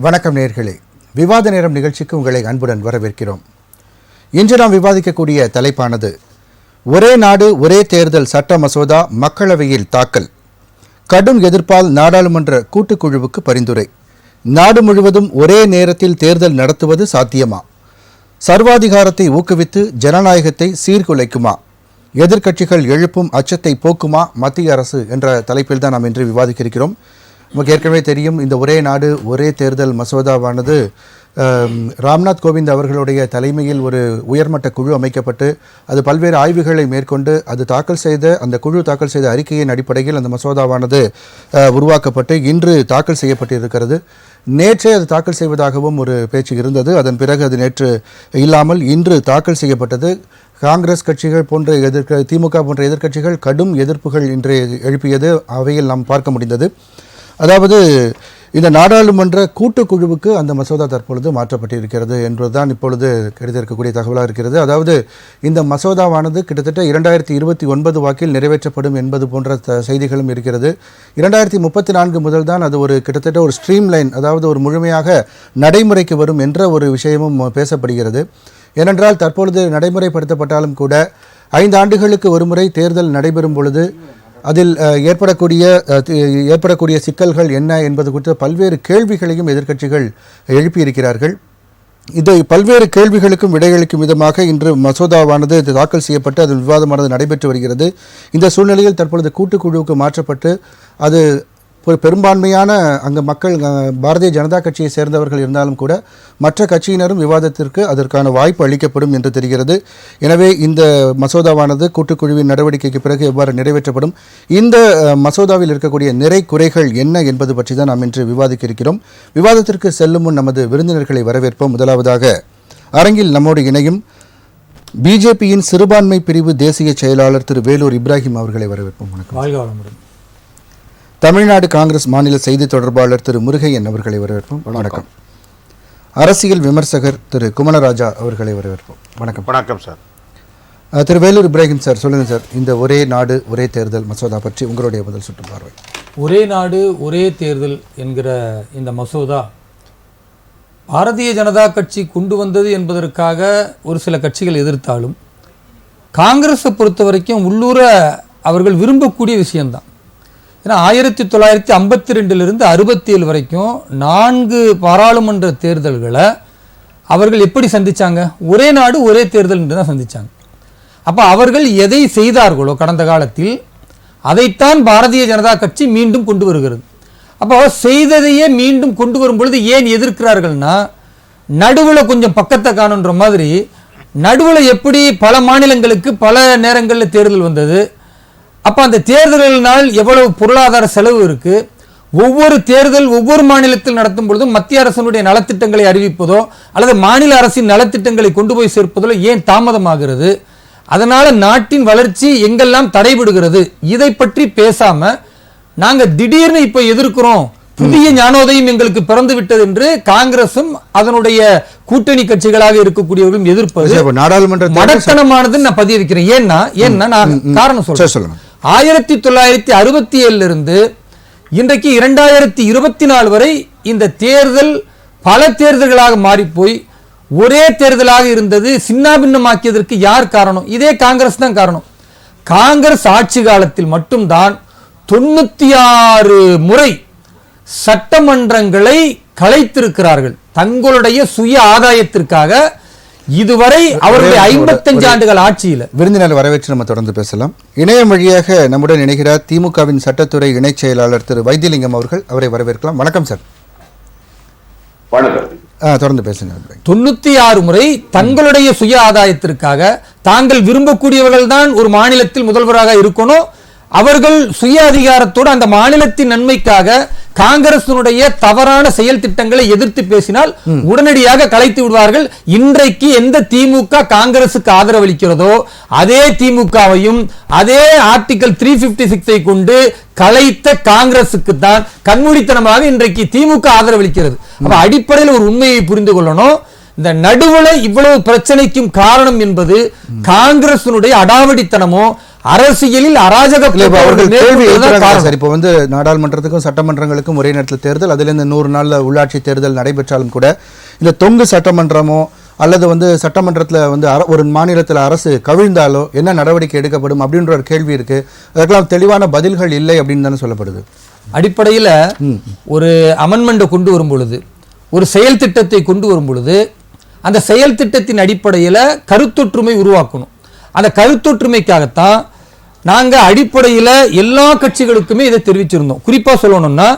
வணக்கம் நேயர்களே, விவாத நேரம் நிகழ்ச்சிக்கு உங்களை அன்புடன் வரவேற்கிறோம். இன்று நாம் விவாதிக்கக்கூடிய தலைப்பானது ஒரே நாடு ஒரே தேர்தல் சட்ட மசோதா மக்களவையில் தாக்கல், கடும் எதிர்ப்பால் நாடாளுமன்ற கூட்டுக்குழுவுக்கு பரிந்துரை, நாடு முழுவதும் ஒரே நேரத்தில் தேர்தல் நடத்துவது சாத்தியமா, சர்வாதிகாரத்தை ஊக்குவித்து ஜனநாயகத்தை சீர்குலைக்குமா, எதிர்க்கட்சிகள் எழுப்பும் அச்சத்தை போக்குமா மத்திய அரசு என்ற தலைப்பில் தான் நாம் இன்று விவாதிக்க இருக்கிறோம். நமக்கு ஏற்கனவே தெரியும், இந்த ஒரே நாடு ஒரே தேர்தல் மசோதாவானது ராம்நாத் கோவிந்த் அவர்களுடைய தலைமையில் ஒரு உயர்மட்ட குழு அமைக்கப்பட்டு அது பல்வேறு ஆய்வுகளை மேற்கொண்டு அந்த குழு தாக்கல் செய்த அறிக்கையின் அடிப்படையில் அந்த மசோதாவானது உருவாக்கப்பட்டு இன்று தாக்கல் செய்யப்பட்டிருக்கிறது. நேற்றே அது தாக்கல் செய்வதாகவும் ஒரு பேச்சு இருந்தது. அதன் பிறகு அது நேற்று இல்லாமல் இன்று தாக்கல் செய்யப்பட்டது. காங்கிரஸ் கட்சிகள் போன்ற திமுக போன்ற எதிர்க்கட்சிகள் கடும் எதிர்ப்புகள் இன்று எழுப்பியது அவையில் நாம் பார்க்க முடிந்தது. அதாவது இந்த நாடாளுமன்ற கூட்டுக்குழுவுக்கு அந்த மசோதா தற்பொழுது மாற்றப்பட்டிருக்கிறது என்பதுதான் இப்பொழுது கிடைத்திருக்கக்கூடிய தகவலாக இருக்கிறது. அதாவது இந்த மசோதாவானது கிட்டத்தட்ட 2029 வாக்கில் நிறைவேற்றப்படும் என்பது போன்ற செய்திகளும் இருக்கிறது. 2034 முதல் தான் அது கிட்டத்தட்ட ஒரு ஸ்ட்ரீம் லைன், அதாவது ஒரு முழுமையாக நடைமுறைக்கு வரும் என்ற ஒரு விஷயமும் பேசப்படுகிறது. ஏனென்றால் தற்பொழுது நடைமுறைப்படுத்தப்பட்டாலும் கூட 5 ஆண்டுகளுக்கு ஒருமுறை தேர்தல் நடைபெறும் பொழுது அதில் ஏற்படக்கூடிய சிக்கல்கள் என்ன என்பது குறித்த பல்வேறு கேள்விகளையும் எதிர்க்கட்சிகள் எழுப்பியிருக்கிறார்கள். இதை பல்வேறு கேள்விகளுக்கும் விடையளிக்கும் விதமாக இன்று மசோதாவானது தாக்கல் செய்யப்பட்டு அதன் விவாதமானது நடைபெற்று வருகிறது. இந்த சூழ்நிலையில் தற்பொழுது கூட்டுக்குழுவுக்கு மாற்றப்பட்டு அது ஒரு பெரும்பான்மையான அங்கு மக்கள் பாரதிய ஜனதா கட்சியை சேர்ந்தவர்கள் இருந்தாலும் கூட மற்ற கட்சியினரும் விவாதத்திற்கு அதற்கான வாய்ப்பு அளிக்கப்படும் என்று தெரிகிறது. எனவே இந்த மசோதாவானது கூட்டுக்குழுவின் நடவடிக்கைக்கு பிறகு எவ்வாறு நிறைவேற்றப்படும், இந்த மசோதாவில் இருக்கக்கூடிய நிறை குறைகள் என்ன என்பது பற்றி தான் நாம் இன்று விவாதிக்க இருக்கிறோம். விவாதத்திற்கு செல்லும் முன் நமது விருந்தினர்களை வரவேற்போம். முதலாவதாக அரங்கில் நம்மோடு இணையும் பிஜேபியின் சிறுபான்மை பிரிவு தேசிய செயலாளர் திரு வேலூர் இப்ராஹிம் அவர்களை வரவேற்போம். வணக்கம். தமிழ்நாடு காங்கிரஸ் மாநில செய்தி தொடர்பாளர் திரு முருகையன் அவர்களை வரவேற்போம். வணக்கம். அரசியல் விமர்சகர் திரு குமணராஜா அவர்களை வரவேற்போம். வணக்கம். வணக்கம் சார். திரு வேலூர் இப்ராஹிம் சார், சொல்லுங்கள் சார், இந்த ஒரே நாடு ஒரே தேர்தல் மசோதா பற்றி உங்களுடைய முதல் சுற்று பார்வை. ஒரே நாடு ஒரே தேர்தல் என்கிற இந்த மசோதா பாரதிய ஜனதா கட்சி கொண்டு வந்தது என்பதற்காக ஒரு சில கட்சிகள் எதிர்த்தாலும் காங்கிரஸை பொறுத்த வரைக்கும் உள்ளூர அவர்கள் விரும்பக்கூடிய விஷயம்தான். ஏன்னா 1952 67 வரைக்கும் 4 பாராளுமன்ற தேர்தல்களை அவர்கள் எப்படி சந்திச்சாங்க? ஒரே நாடு ஒரே தேர்தல் என்று தான் சந்திச்சாங்க. அப்போ அவர்கள் எதை செய்தார்களோ கடந்த காலத்தில் அதைத்தான் பாரதிய ஜனதா கட்சி மீண்டும் கொண்டு வருகிறது. அப்போ செய்ததையே மீண்டும் கொண்டு வரும் பொழுது ஏன் எதிர்க்கிறார்கள்னா, நடுவில் கொஞ்சம் பக்கத்தை காணுன்ற மாதிரி நடுவில் எப்படி பல மாநிலங்களுக்கு பல நேரங்களில் தேர்தல் வந்தது, அப்போ அந்த தேர்தல்களினால் எவ்வளவு பொருளாதார செலவு இருக்குது, ஒவ்வொரு தேர்தல் ஒவ்வொரு மாநிலத்தில் நடத்தும் பொழுதும் மத்திய அரசினுடைய நலத்திட்டங்களை அறிவிப்பதோ அல்லது மாநில அரசின் நலத்திட்டங்களை கொண்டு போய் சேர்ப்பதோ ஏன் தாமதமாகிறது, அதனால் நாட்டின் வளர்ச்சி எங்கெல்லாம் தடைபடுகிறது, இதை பற்றி பேசாமல் நாங்கள் திடீர்னு இப்போ எதிர்க்கிறோம், புதிய ஞானோதயம் எங்களுக்கு பிறந்து விட்டது என்று காங்கிரசும் அதனுடைய கூட்டணி கட்சிகளாக இருக்கக்கூடியவர்களும் எதிர்ப்பது நாடாளுமன்ற மடத்தனமானது நான் பதிய வைக்கிறேன். ஏன்னா நான் காரணம் சொல்றேன். 1967 இன்றைக்கு 2024 வரை இந்த தேர்தல் பல தேர்தல்களாக மாறிப்போய் ஒரே தேர்தலாக இருந்தது. சின்னாபின்னமாக்கியதற்கு யார் காரணம்? இதே காங்கிரஸ் தான் காரணம். காங்கிரஸ் ஆட்சி காலத்தில் மட்டும்தான் 96 முறை சட்டமன்றங்களை கலைத்திருக்கிறார்கள் தங்களுடைய சுய ஆதாயத்திற்காக. இதுவரை அவருடைய 55 ஆண்டுகள் ஆட்சியில். விருந்தினர் வரவேற்று நம்ம தொடர்ந்து பேசலாம். இணையம் வழியாக நம்முடன் இணைகிறார் திமுகவின் சட்டத்துறை இணைச் செயலாளர் திரு வைத்தியலிங்கம் அவர்கள். அவரை வரவேற்கலாம். வணக்கம் சார். வணக்கம். தொடர்ந்து பேசுங்க. 96 முறை தங்களுடைய சுய ஆதாயத்திற்காக தாங்கள் விரும்பக்கூடியவர்கள் தான் ஒரு மாநிலத்தில் முதல்வராக இருக்கணும், அவர்கள் சுய அதிகாரத்தோடு அந்த மாநிலத்தின் நன்மைக்காக காங்கிரசினுடைய தவறான செயல் திட்டங்களை எதிர்த்து பேசினால் உடனடியாக கலைத்து விடுவார்கள். இன்றைக்கு எந்த திமுக காங்கிரசுக்கு ஆதரவளிக்கிறதோ அதே திமுகவையும் அதே ஆர்டிகல் 356 கொண்டு கலைத்த காங்கிரசுக்கு தான் கண்மூடித்தனமாக இன்றைக்கு திமுக ஆதரவளிக்கிறது. அப்ப அடிப்படையில் ஒரு உண்மையை புரிந்து கொள்ளணும். இந்த நடுவுல இவ்வளவு பிரச்சனைக்கும் காரணம் என்பது காங்கிரசினுடைய அடாவடித்தனமோ அரசியலில் அராஜக இப்போ வந்து நாடாளுமன்றத்துக்கும் சட்டமன்றங்களுக்கும் ஒரே நேரத்தில் தேர்தல், அதுல இந்த 100 நாள்ல உள்ளாட்சி தேர்தல் நடைபெற்றாலும் கூட இந்த தொங்கு சட்டமன்றமோ அல்லது வந்து சட்டமன்றத்தில் வந்து ஒரு மாநிலத்தில் அரசு கவிழ்ந்தாலோ என்ன நடவடிக்கை எடுக்கப்படும் அப்படின்ற ஒரு கேள்வி இருக்கு. அதற்கெல்லாம் தெளிவான பதில்கள் இல்லை அப்படின்னு தானே சொல்லப்படுது. அடிப்படையில் ஒரு அமெண்ட்மெண்ட்டை கொண்டு வரும் பொழுது, ஒரு செயல் திட்டத்தை கொண்டு வரும் பொழுது, அந்த செயல் திட்டத்தின் அடிப்படையில் கருத்தொற்றுமை உருவாக்கணும். அந்த கருத்தொற்றுமைக்காகத்தான் நாங்கள் அடிப்படையில் எல்லா கட்சிகளுக்குமே இதை தெரிவிச்சிருந்தோம். குறிப்பாக சொல்லணும்னா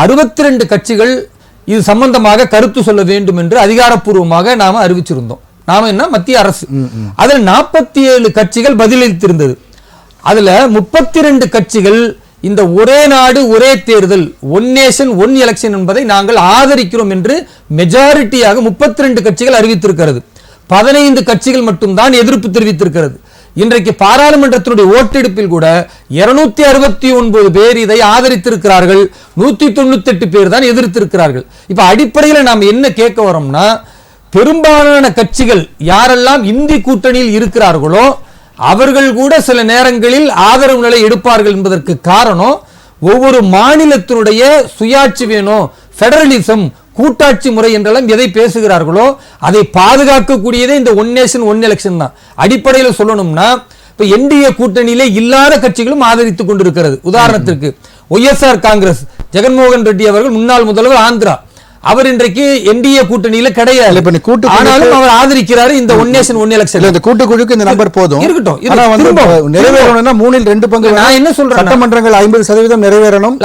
62 கட்சிகள் இது சம்பந்தமாக கருத்து சொல்ல வேண்டும் என்று அதிகாரப்பூர்வமாக நாம அறிவிச்சிருந்தோம். நாம என்ன மத்திய அரசு, அதில் 47 கட்சிகள் பதிலளித்திருந்தது. அதுல 32 கட்சிகள் இந்த ஒரே நாடு ஒரே தேர்தல், ஒன் நேஷன் ஒன் எலெக்ஷன் என்பதை நாங்கள் ஆதரிக்கிறோம் என்று மெஜாரிட்டியாக 32 கட்சிகள் அறிவித்திருக்கிறது. 15 கட்சிகள் மட்டும்தான் எதிர்ப்பு தெரிவித்திருக்கிறது. இன்றைக்கு பாராளுமன்றத்தினுடைய ஓட்டெடுப்பில் கூட 269 பேர் இதை ஆதரித்திருக்கிறார்கள், 198 பேர் தான் எதிர்த்திருக்கிறார்கள். இப்ப அடிப்படையில் நாம் என்ன கேட்க வரோம்னா, பெரும்பாலான கட்சிகள் யாரெல்லாம் இந்தி கூட்டணியில் இருக்கிறார்களோ அவர்கள் கூட சில நேரங்களில் ஆதரவு நிலை எடுப்பார்கள் என்பதற்கு காரணம், ஒவ்வொரு மாநிலத்தினுடைய சுயாட்சி வேணும், பெடரலிசம், கூட்டாட்சி முறை என்றெல்லாம் எதை பேசுகிறார்களோ அதை பாதுகாக்கக்கூடியதே இந்த ஒன் நேஷன் ஒன் எலெக்ஷன் தான். அடிப்படையில் சொல்லணும்னா இப்ப என்டிஏ கூட்டணியிலே இல்லாத கட்சிகளும் ஆதரித்துக் கொண்டிருக்கிறது. உதாரணத்திற்கு ஒய்எஸ்ஆர் காங்கிரஸ், ஜெகன்மோகன் ரெட்டி அவர்கள் முன்னாள் முதல்வர் ஆந்திரா, அவர் இன்றைக்கு என்டிஏ கூட்டணியில கிடையாது. ஆனாலும் அவர் ஆதரிக்கிறார் இந்த ஒன் நேஷன் ஒன் எலெக்ஷன். இந்த கூட்டுக்குழுக்கு இந்த நம்பர் போதும் இருக்கட்டும், நிறைவேறணும்னா 2/3 நான் என்ன சொல்றேன், சட்டமன்றங்கள் 50% நிறைவேறணும்,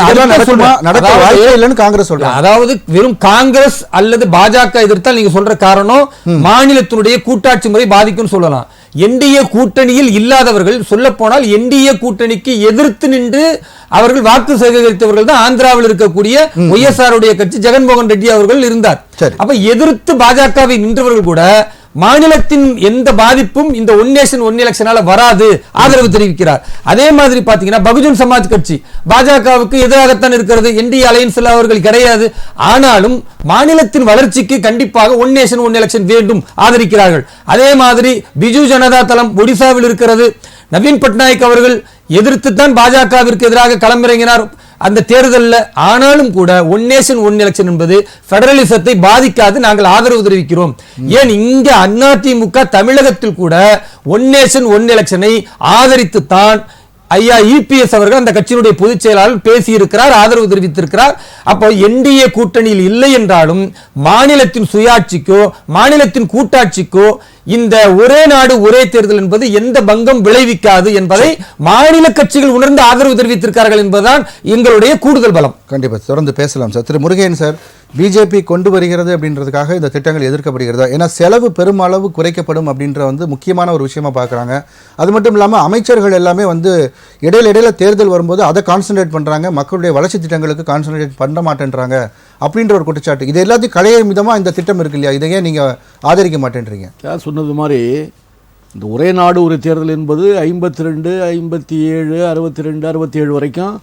நடக்க வாய்ப்பே இல்லைன்னு காங்கிரஸ் சொல்றாங்க. அதாவது வெறும் காங்கிரஸ் அல்லது பாஜக எதிர்த்தால் நீங்க சொல்ற காரணம் மாநிலத்தினுடைய கூட்டாட்சி முறை பாதிக்கும் சொல்லலாம். என்டிஏ கூட்டணியில் இல்லாதவர்கள், சொல்ல போனால் என்டிஏ கூட்டணிக்கு எதிர்த்து நின்று அவர்கள் வாக்கு சேகரித்தவர்கள் தான் ஆந்திராவில் இருக்கக்கூடிய ஒய்எஸ்ஆர் உடைய கட்சி ஜெகன்மோகன் ரெட்டி அவர்கள் இருந்தார். அப்ப எதிர்த்து பாஜகவை நின்றவர்கள் கூட மாநிலத்தின் எந்த பாதிப்பும் இந்த ஒன் நேஷன் ஒன் எலெக்ஷனால வராது ஆதரவு தெரிவிக்கிறார். அதே மாதிரி பாத்தீங்கன்னா பகுஜன் சமாஜ் கட்சி பாஜகவுக்கு எதிராகத்தான் இருக்கிறது, என்டிஏ அலையன்ஸ்ல அவர்கள் கிடையாது. ஆனாலும் மாநிலத்தின் வளர்ச்சிக்கு கண்டிப்பாக ஒன் நேஷன் ஒன் எலெக்ஷன் வேண்டும் ஆதரிக்கிறார்கள். அதே மாதிரி பிஜு ஜனதா தளம் ஒடிசாவில் இருக்கிறது, நவீன் பட்நாயக் அவர்கள் எதிர்த்து தான் பாஜகவிற்கு எதிராக களமிறங்கினார் அந்த தேர்தலில். ஆனாலும் கூட ஒன் நேஷன் ஒன் எலெக்ஷன் என்பது பெடரலிசத்தை பாதிக்காது, நாங்கள் ஆதரவு தெரிவிக்கிறோம். ஏன் இங்க அதிமுக தமிழகத்தில் கூட ஒன் நேஷன் ஒன் எலெக்ஷனை ஆதரித்துத்தான் ஐயா இபிஎஸ் அவர்கள் அந்த கட்சியினுடைய பொதுச் செயலாளர் பேசியிருக்கிறார், ஆதரவு தெரிவித்திருக்கிறார். அப்போ என்டிஏ கூட்டணியில் இல்லை என்றாலும் மாநிலத்தின் சுயாட்சிக்கோ மாநிலத்தின் கூட்டாட்சிக்கோ இந்த ஒரே நாடு ஒரே தேர்தல் என்பது எந்த பங்கம் விளைவிக்காது என்பதை மாநில கட்சிகள் உணர்ந்து ஆதரவு தெரிவித்திருக்கிறார்கள் என்பதுதான் எங்களுடைய கூடுதல் பலம். கண்டிப்பா தொடர்ந்து பேசலாம் சார். திரு முருகன் சார், பிஜேபி கொண்டு வருகிறது அப்படின்றதுக்காக இந்த திட்டங்கள் எதிர்க்கப்படுகிறதா? ஏன்னா செலவு பெருமளவு குறைக்கப்படும் அப்படின்ற முக்கியமான ஒரு விஷயமா பார்க்குறாங்க. அது மட்டும் இல்லாமல் அமைச்சர்கள் எல்லாமே இடையில தேர்தல் வரும்போது அதை கான்சன்ட்ரேட் பண்ணுறாங்க, மக்களுடைய வளர்ச்சி திட்டங்களுக்கு கான்சன்ட்ரேட் பண்ண மாட்டேன்றாங்க அப்படின்ற ஒரு குற்றச்சாட்டு. இது எல்லாத்தையும் களைய விதமாக இந்த திட்டம் இருக்கு இல்லையா, இதையே நீங்கள் ஆதரிக்க மாட்டேன்றீங்க? சொன்னது மாதிரி இந்த ஒரே நாடு ஒரு தேர்தல் என்பது 52, 57, 62, 67 வரைக்கும்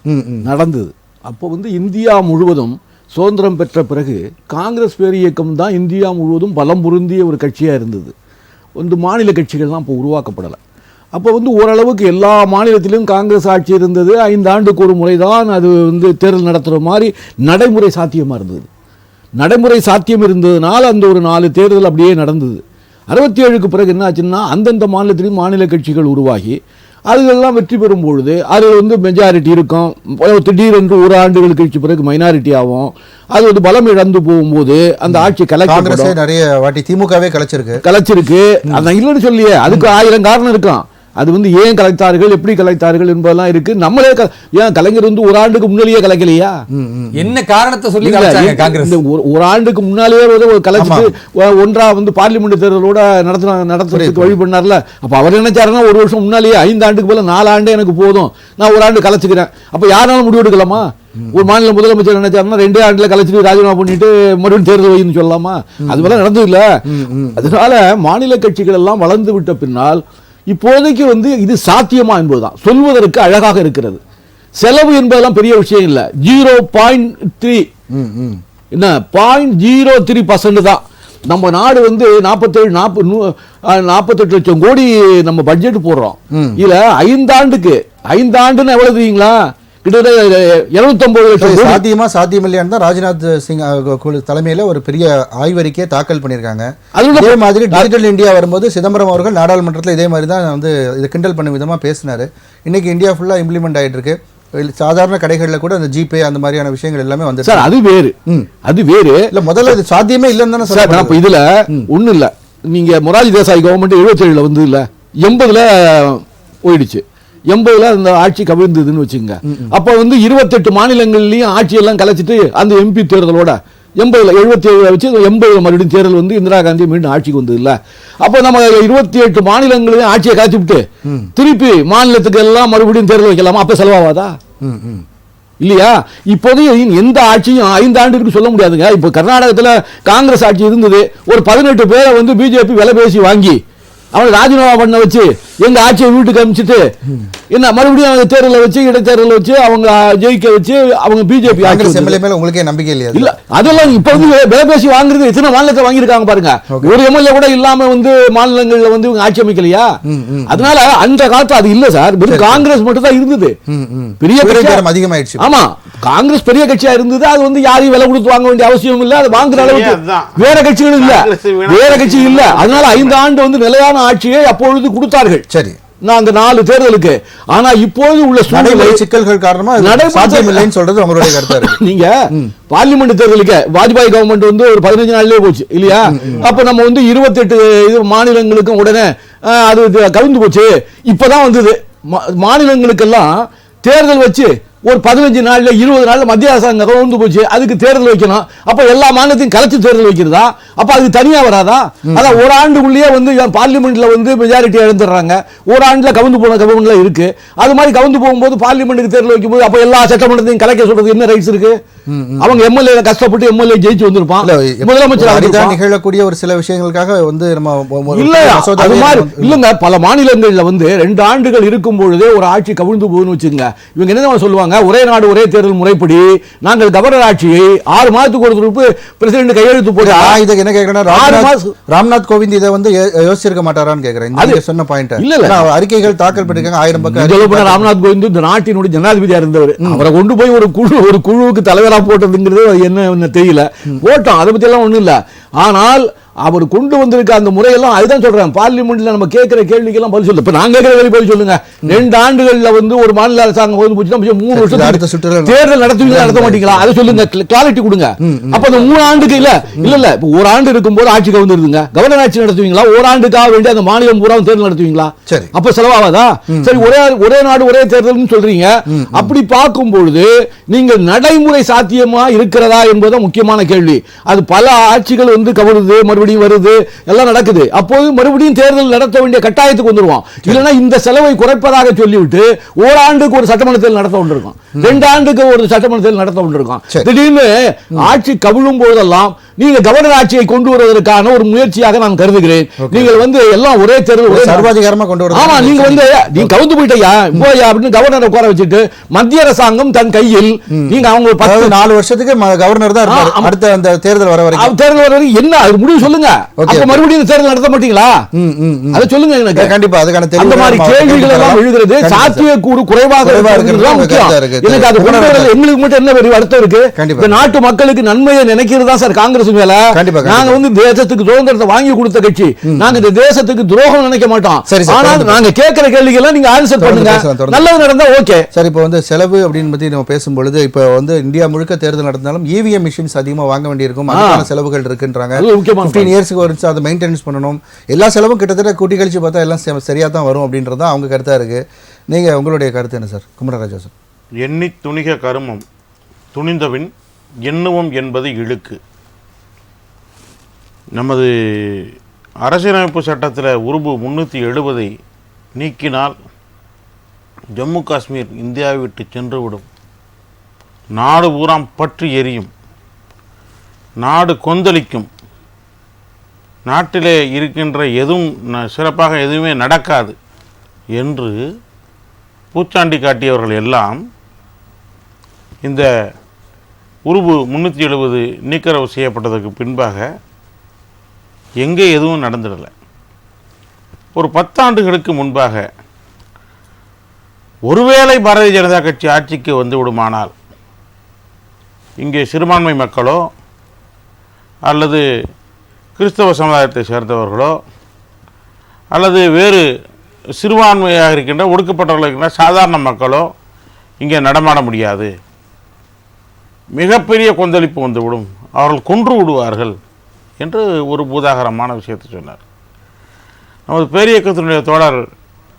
நடந்தது. அப்போ இந்தியா முழுவதும் சுதந்திரம் பெற்ற பிறகு காங்கிரஸ் பேர் இயக்கம் தான் இந்தியா முழுவதும் பலம் பொருந்திய ஒரு கட்சியாக இருந்தது. மாநில கட்சிகள் தான் இப்போ உருவாக்கப்படலை. அப்போ ஓரளவுக்கு எல்லா மாநிலத்திலும் காங்கிரஸ் ஆட்சி இருந்தது. 5 ஆண்டுக்கு ஒரு முறை தான் அது தேர்தல் நடத்துகிற மாதிரி நடைமுறை சாத்தியமாக இருந்தது. நடைமுறை சாத்தியம் இருந்ததுனால அந்த ஒரு 4 தேர்தல் அப்படியே நடந்தது. 67க்கு பிறகு என்ன ஆச்சுன்னா அந்தந்த மாநிலத்திலும் மாநில கட்சிகள் உருவாகி அதுகளெல்லாம் வெற்றி பெறும் பொழுது அது மெஜாரிட்டி இருக்கும். திடீரென்று ஒரு ஆண்டுகள் கழிச்சு பிறகு மைனாரிட்டி ஆகும். அது பலம் இழந்து போகும்போது அந்த ஆட்சி கலைக்கப்படும். நிறைய வாட்டி திமுகவே கலைச்சிருக்கு. அதான் இல்லைன்னு சொல்லியே அதுக்கு 1000 காரணம் இருக்கும். அது ஏன் கலைத்தார்கள், எப்படி கலைத்தார்கள் என்பதெல்லாம் இருக்கு. நம்மளே ஏன் கலைஞர் ஒரு ஆண்டுக்கு முன்னாலேயே கலைக்கலையா? என்ன காரணத்தை சொல்லி ஒரு ஆண்டுக்கு முன்னாலேயே கலைச்சிட்டு ஒன்றா பார்லிமெண்ட் தேர்தலோட நடத்துறதுக்கு வழி பண்ணார்ல. அப்ப அவர் நினைச்சாருன்னா ஒரு வருஷம் முன்னாலேயே 5 ஆண்டுக்கு போல 4 ஆண்டே எனக்கு போதும், நான் ஒரு ஆண்டு கலைச்சுக்கிறேன். அப்ப யாராலும் முடிவு எடுக்கலாமா? ஒரு மாநில முதலமைச்சர் நினைச்சாருன்னா 2 ஆண்டுல கலைச்சிட்டு ராஜினாமா பண்ணிட்டு மறுபடியும் தேர்தல் வைன்னு சொல்லலாமா? அது போல நடந்தது இல்ல. அதனால மாநில கட்சிகள் எல்லாம் வளர்ந்து விட்ட பின்னால் இப்போதைக்கு இது சாத்தியமா என்பதுதான் சொல்வதற்கு அழகாக இருக்கிறது. செலவு என்பதெல்லாம் பெரிய விஷயம் இல்ல. 0.3 என்ன 0.03% தான். நம்ம நாடு வந்து 48 லட்சம் கோடி நம்ம பட்ஜெட் போடுறோம். இதுல 5 ஆண்டுன்னு எவ்வளவு தெரியுங்களா? கிட்டத்தட்ட 250 லட்சம். சாத்தியம் இல்லையான்னு தான் ராஜ்நாத் சிங் தலைமையில ஒரு பெரிய ஆய்வறிக்கையை தாக்கல் பண்ணியிருக்காங்க. அதே மாதிரி டிஜிட்டல் இந்தியா வரும்போது சிதம்பரம் அவர்கள் நாடாளுமன்றத்தில் இதே மாதிரி தான் வந்து இதை கிண்டல் பண்ண விதமா பேசினாரு. இன்னைக்கு இந்தியா ஃபுல்லா இம்ப்ளிமெண்ட் ஆயிட்டு இருக்கு. சாதாரண கடைகளில் கூட அந்த ஜிபே அந்த மாதிரியான விஷயங்கள் எல்லாமே வந்து சார் அது வேறு இல்ல. முதல்ல இது சாத்தியமே இல்லைன்னு தானே சார். அப்ப இதுல ஒண்ணும் இல்ல. நீங்க மொரார்ஜி தேசாய் கவர்மெண்ட் 77 வந்து இல்ல 80ல போயிடுச்சு. 80ல அந்த ஆட்சி கவிழ்ந்ததுன்னு வச்சுங்க. அப்ப வந்து 28 மாநிலங்கள்லயும் ஆட்சி எல்லாம் கலைச்சிட்டு அந்த எம்பி தேர்தலோட 77 வச்சு 80 மறுபடியும் தேர்தல் வந்து இந்திரா காந்தி மீண்டும் ஆட்சிக்கு வந்தது இல்ல. அப்ப நம்ம 28 மாநிலங்களையும் ஆட்சியை காய்ச்சி விட்டு திருப்பி மாநிலத்துக்கு எல்லாம் மறுபடியும் தேர்தல் வைக்கலாமா? அப்ப செலவாகாதா இல்லையா? இப்போது எந்த ஆட்சியும் 5 ஆண்டுக்கு சொல்ல முடியாதுங்க. இப்ப கர்நாடகத்துல காங்கிரஸ் ஆட்சி இருந்தது. ஒரு 18 பேரை வந்து பிஜேபி விலை பேசி வாங்கி அவனை ராஜினாமா பண்ண வச்சு எங்க ஆட்சியை வீட்டுக்கு அனுப்பிச்சிட்டு என்ன மறுபடியும் அவங்க தேர்தலை வச்சு இடைத்தேர்தலை வச்சு அவங்க ஜெயிக்க வச்சு அவங்க பிஜேபி உங்களுக்கே நம்பிக்கை இல்லையா? இல்ல அதெல்லாம் இப்ப வந்து விலை பேசி வாங்குறது எத்தனை மாநிலத்தை வாங்கியிருக்காங்க பாருங்க. ஒரு எம்எல்ஏ கூட இல்லாம வந்து மாநிலங்கள்ல வந்து ஆட்சி அமைக்கலையா? அதனால அந்த காலத்துல அது இல்ல சார். காங்கிரஸ் மட்டும் தான் இருந்தது. பெரிய அதிகமாயிடுச்சு. ஆமா, காங்கிரஸ் பெரிய கட்சியா இருந்தது. அது வந்து யாரையும் விலை கொடுத்து வாங்க வேண்டிய அவசியம் இல்ல. அது வாங்குற அளவுக்கு வேற கட்சிகள் இல்ல, வேற கட்சி இல்ல. அதனால 5 ஆண்டு வந்து நிலையான ஆட்சியை அப்பொழுது கொடுத்தார்கள். சரி, அந்த 4 தேர்தலுக்கு. ஆனா இப்போது உள்ள சூழ்நிலை சிக்கல்கள் காரணமா சாத்தியமில்லைன்னு சொல்றது உங்களுடைய கருத்தா இருக்கு. நீங்க பார்லிமெண்ட் தேர்தலுக்கு வாஜ்பாய் கவர்மெண்ட் வந்து ஒரு 15 நாள்லயே போச்சு இல்லையா? அப்ப நம்ம வந்து 28 மாநிலங்களுக்கும் உடனே அது கலந்து போச்சு. இப்பதான் வந்தது மாநிலங்களுக்கெல்லாம் தேர்தல் வச்சு ஒரு 15 நாள்ல 20 நாள்ல மத்திய அரசாங்கம் கவுந்து போச்சு. அதுக்கு தேர்தல் வைக்கணும். அப்ப எல்லா மாநிலத்தையும் கலைச்சு தேர்தல் வைக்கிறதா? அப்ப அது தனியா வராதா? அதான் ஒரு ஆண்டுக்குள்ளேயே வந்து பார்லிமெண்ட்ல வந்து மெஜாரிட்டி இழந்துடுறாங்க. ஒரு ஆண்டுல கவுந்து போன கவர்மெண்ட்ல இருக்கு. அது மாதிரி கவுந்து போகும்போது பார்லிமெண்ட்டுக்கு தேர்தல் வைக்கும் போது அப்ப எல்லா சட்டமன்றத்தையும் கலைக்க சொல்றது என்ன ரைட்ஸ் இருக்கு? அவங்க எம்எல்ஏ கஷ்டப்பட்டு எம்எல்ஏ ஜெயிச்சு வந்திருப்பான். முதலமைச்சர் நிகழக்கூடிய ஒரு சில விஷயங்களுக்காக வந்து நம்ம இல்ல அது மாதிரி இல்லங்க. பல மாநிலங்கள்ல வந்து 2 ஆண்டுகள் இருக்கும் பொழுதே ஒரு ஆட்சி கவிழ்ந்து போகுதுன்னு வச்சுங்க. இவங்க என்ன சொல்லுவாங்க? ஒரே நாடு ஒரே தேர்தல் முறைப்படி நாங்கள் கவர்னர் ஆட்சியை 6 மாதத்துக்கு ஒரு திருப்பு பிரசிடென்ட் கையெழுத்து போட்டு இதை என்ன கேட்கிறேன், ராம்நாத் கோவிந்த் இதை வந்து யோசிச்சிருக்க மாட்டாரான்னு கேட்கிறேன். அது சொன்ன பாயிண்ட் இல்ல. அறிக்கைகள் தாக்கல் பண்ணிருக்காங்க 1000 பக்கம். ராம்நாத் கோவிந்த் இந்த நாட்டினுடைய ஜனாதிபதியா இருந்தவர். அவரை கொண்டு போய் ஒரு குழுவுக்கு தலைவரா போட்டதுங்கிறது என்ன தெரியல. போட்டோம், அதை பத்தி எல்லாம் ஒண்ணும் இல்ல. ஆனால் அவர் கொண்டு வந்திருக்க அந்த முறையெல்லாம் அதுதான் சொல்றேன். பார்லிமெண்ட்ல நம்ம கேட்கிற கேள்விக்கெல்லாம் பதில் சொல்லு. இப்ப நான் கேட்கிற கேள்வி பதில் சொல்லுங்க. 2 ஆண்டுகள்ல வந்து ஒரு மாநில அரசாங்கம் வந்து போச்சுன்னா 3 வருஷம் தேர்தல் நடத்துவீங்களா நடத்த மாட்டீங்களா? அதை சொல்லுங்க, கிளாரிட்டி கொடுங்க. அப்ப அந்த 3 ஆண்டுக்கு இல்ல இப்ப ஒரு ஆண்டு இருக்கும்போது ஆட்சிக்கு வந்துருதுங்க. கவர்னர் ஆட்சி நடத்துவீங்களா? ஒரு ஆண்டுக்காக வேண்டிய அந்த மாநிலம் பூரா தேர்தல் நடத்துவீங்களா? அப்ப செலவாகாதா? சரி, ஒரே நாடு ஒரே தேர்தல் சொல்றீங்க. அப்படி பார்க்கும் பொழுது நீங்க நடைமுறை சாத்தியமா இருக்கிறதா என்பது முக்கியமான கேள்வி. அது பல ஆட்சிகள் வந்து கவருது, மறுபடியும் வருது, எல்லாம் நடக்குது. அப்போது மறுபடியும் தேர்தல் நடத்த வேண்டிய கட்டாயத்துக்கு வந்துருவோம். இல்லைன்னா இந்த செலவை குறைப்பதாக சொல்லிவிட்டு ஓராண்டுக்கு ஒரு சட்டமன்றத்தில் நடத்த கொண்டிருக்கோம், 2 ஆண்டுக்கு ஒரு சட்டமன்றத்தில் நடத்த கொண்டிருக்கோம். திடீர்னு ஆட்சி கவிழும் போதெல்லாம் நீங்க கவர்னர் ஆட்சியை கொண்டு வருவதற்கான ஒரு முயற்சியாக நான் கருதுகிறேன். நீங்கள் வந்து எல்லாம் ஒரே தேர்தல் சர்வாதிகாரமா கொண்டு வர. ஆமா, நீங்க வந்து நீங்க கவுந்து போயிட்டயா போயா அப்படின்னு கவர்னரை உட்கார வச்சுட்டு மத்திய அரசாங்கம் தன் கையில் நீங்க அவங்க 4 வருஷத்துக்கு கவர்னர் தான் அடுத்த அந்த தேர்தல் வர வரைக்கும் என்ன முடிவு சொல்லுங்க. அப்ப மறுபடியும் தேர்தல் நடத்த மாட்டீங்களா? அதை சொல்லுங்க எனக்கு. கண்டிப்பா அதுக்கான அந்த மாதிரி கேள்விகள் எல்லாம் எழுதுறது சாத்தியக்கூறு குறைவாக இருக்கிறது முக்கியம். எனக்கு அது கொண்டு வரல. எங்களுக்கு மட்டும் என்ன பெரிய அர்த்தம் இருக்கு? இந்த நாட்டு மக்களுக்கு நன்மையை நினைக்கிறதா சார் காங்கிரஸ் வேலை. நாங்க வந்து தேசத்துக்கு சுதந்திரத்தை வாங்கி கொடுத்த கட்சி. நாங்க இந்த தேசத்துக்கு துரோகம் நினைக்க மாட்டோம். ஆனால் நாங்க கேட்கிற கேள்விகள் நீங்க ஆன்சர் பண்ணுங்க. நல்லது நடந்தா ஓகே. சரி, இப்போ வந்து செலவு அப்படின்னு பத்தி நம்ம பேசும்பொழுது இப்போ வந்து இந்தியா முழுக்க தேர்தல் நடந்தாலும் இவிஎம் மிஷின்ஸ் அதிகமா வாங்க வேண்டியிருக்கும். அதுக்கான செலவுகள் இருக்குன்றாங்க. 15 இயர்ஸ்க்கு ஒரு அதை மெயின்டெனன்ஸ் பண்ணணும். எல்லா செலவும் கிட்டத்தட்ட கூட்டி கழிச்சு பார்த்தா எல்லாம் சரியா தான் வரும் அப்படின்றதான் அவங்க கருத்தா இருக்கு. நீங்க உங்களுடைய கருத்து என்ன சார்? குமரராஜா சார். எண்ணி துணிக கருமம் துணிந்தவின் எண்ணுவோம் என்பது இழுக்கு. நமது அரசியலமைப்பு சட்டத்தில் உருபு 370 நீக்கினால் ஜம்மு காஷ்மீர் இந்தியாவை விட்டு சென்றுவிடும். நாடு பூராம் பற்றி எரியும், நாடு கொந்தளிக்கும், நாட்டிலே இருக்கின்ற எதுவும் சிறப்பாக எதுவுமே நடக்காது என்று பூச்சாண்டி காட்டியவர்கள் எல்லாம் இந்த உருபு 370 நீக்கரவு செய்யப்பட்டதற்கு பின்பாக எங்கே எதுவும் நடந்துடலை. ஒரு 10 ஆண்டுகளுக்கு முன்பாக ஒருவேளை பாரதிய ஜனதா கட்சி ஆட்சிக்கு வந்து விடுமானால் இங்கே சிறுபான்மை மக்களோ அல்லது கிறிஸ்தவ சமுதாயத்தை சேர்ந்தவர்களோ அல்லது வேறு சிறுபான்மையாக இருக்கின்ற ஒடுக்கப்பட்டவர்கள் இருக்கின்ற சாதாரண மக்களோ இங்கே நடமாட முடியாது, மிகப்பெரிய கொந்தளிப்பு வந்துவிடும், அவர்கள் கொன்று விடுவார்கள் என்று ஒரு பூதாகரமான விஷயத்தை சொன்னார். நமது பேரியக்கத்தினுடைய தோழர்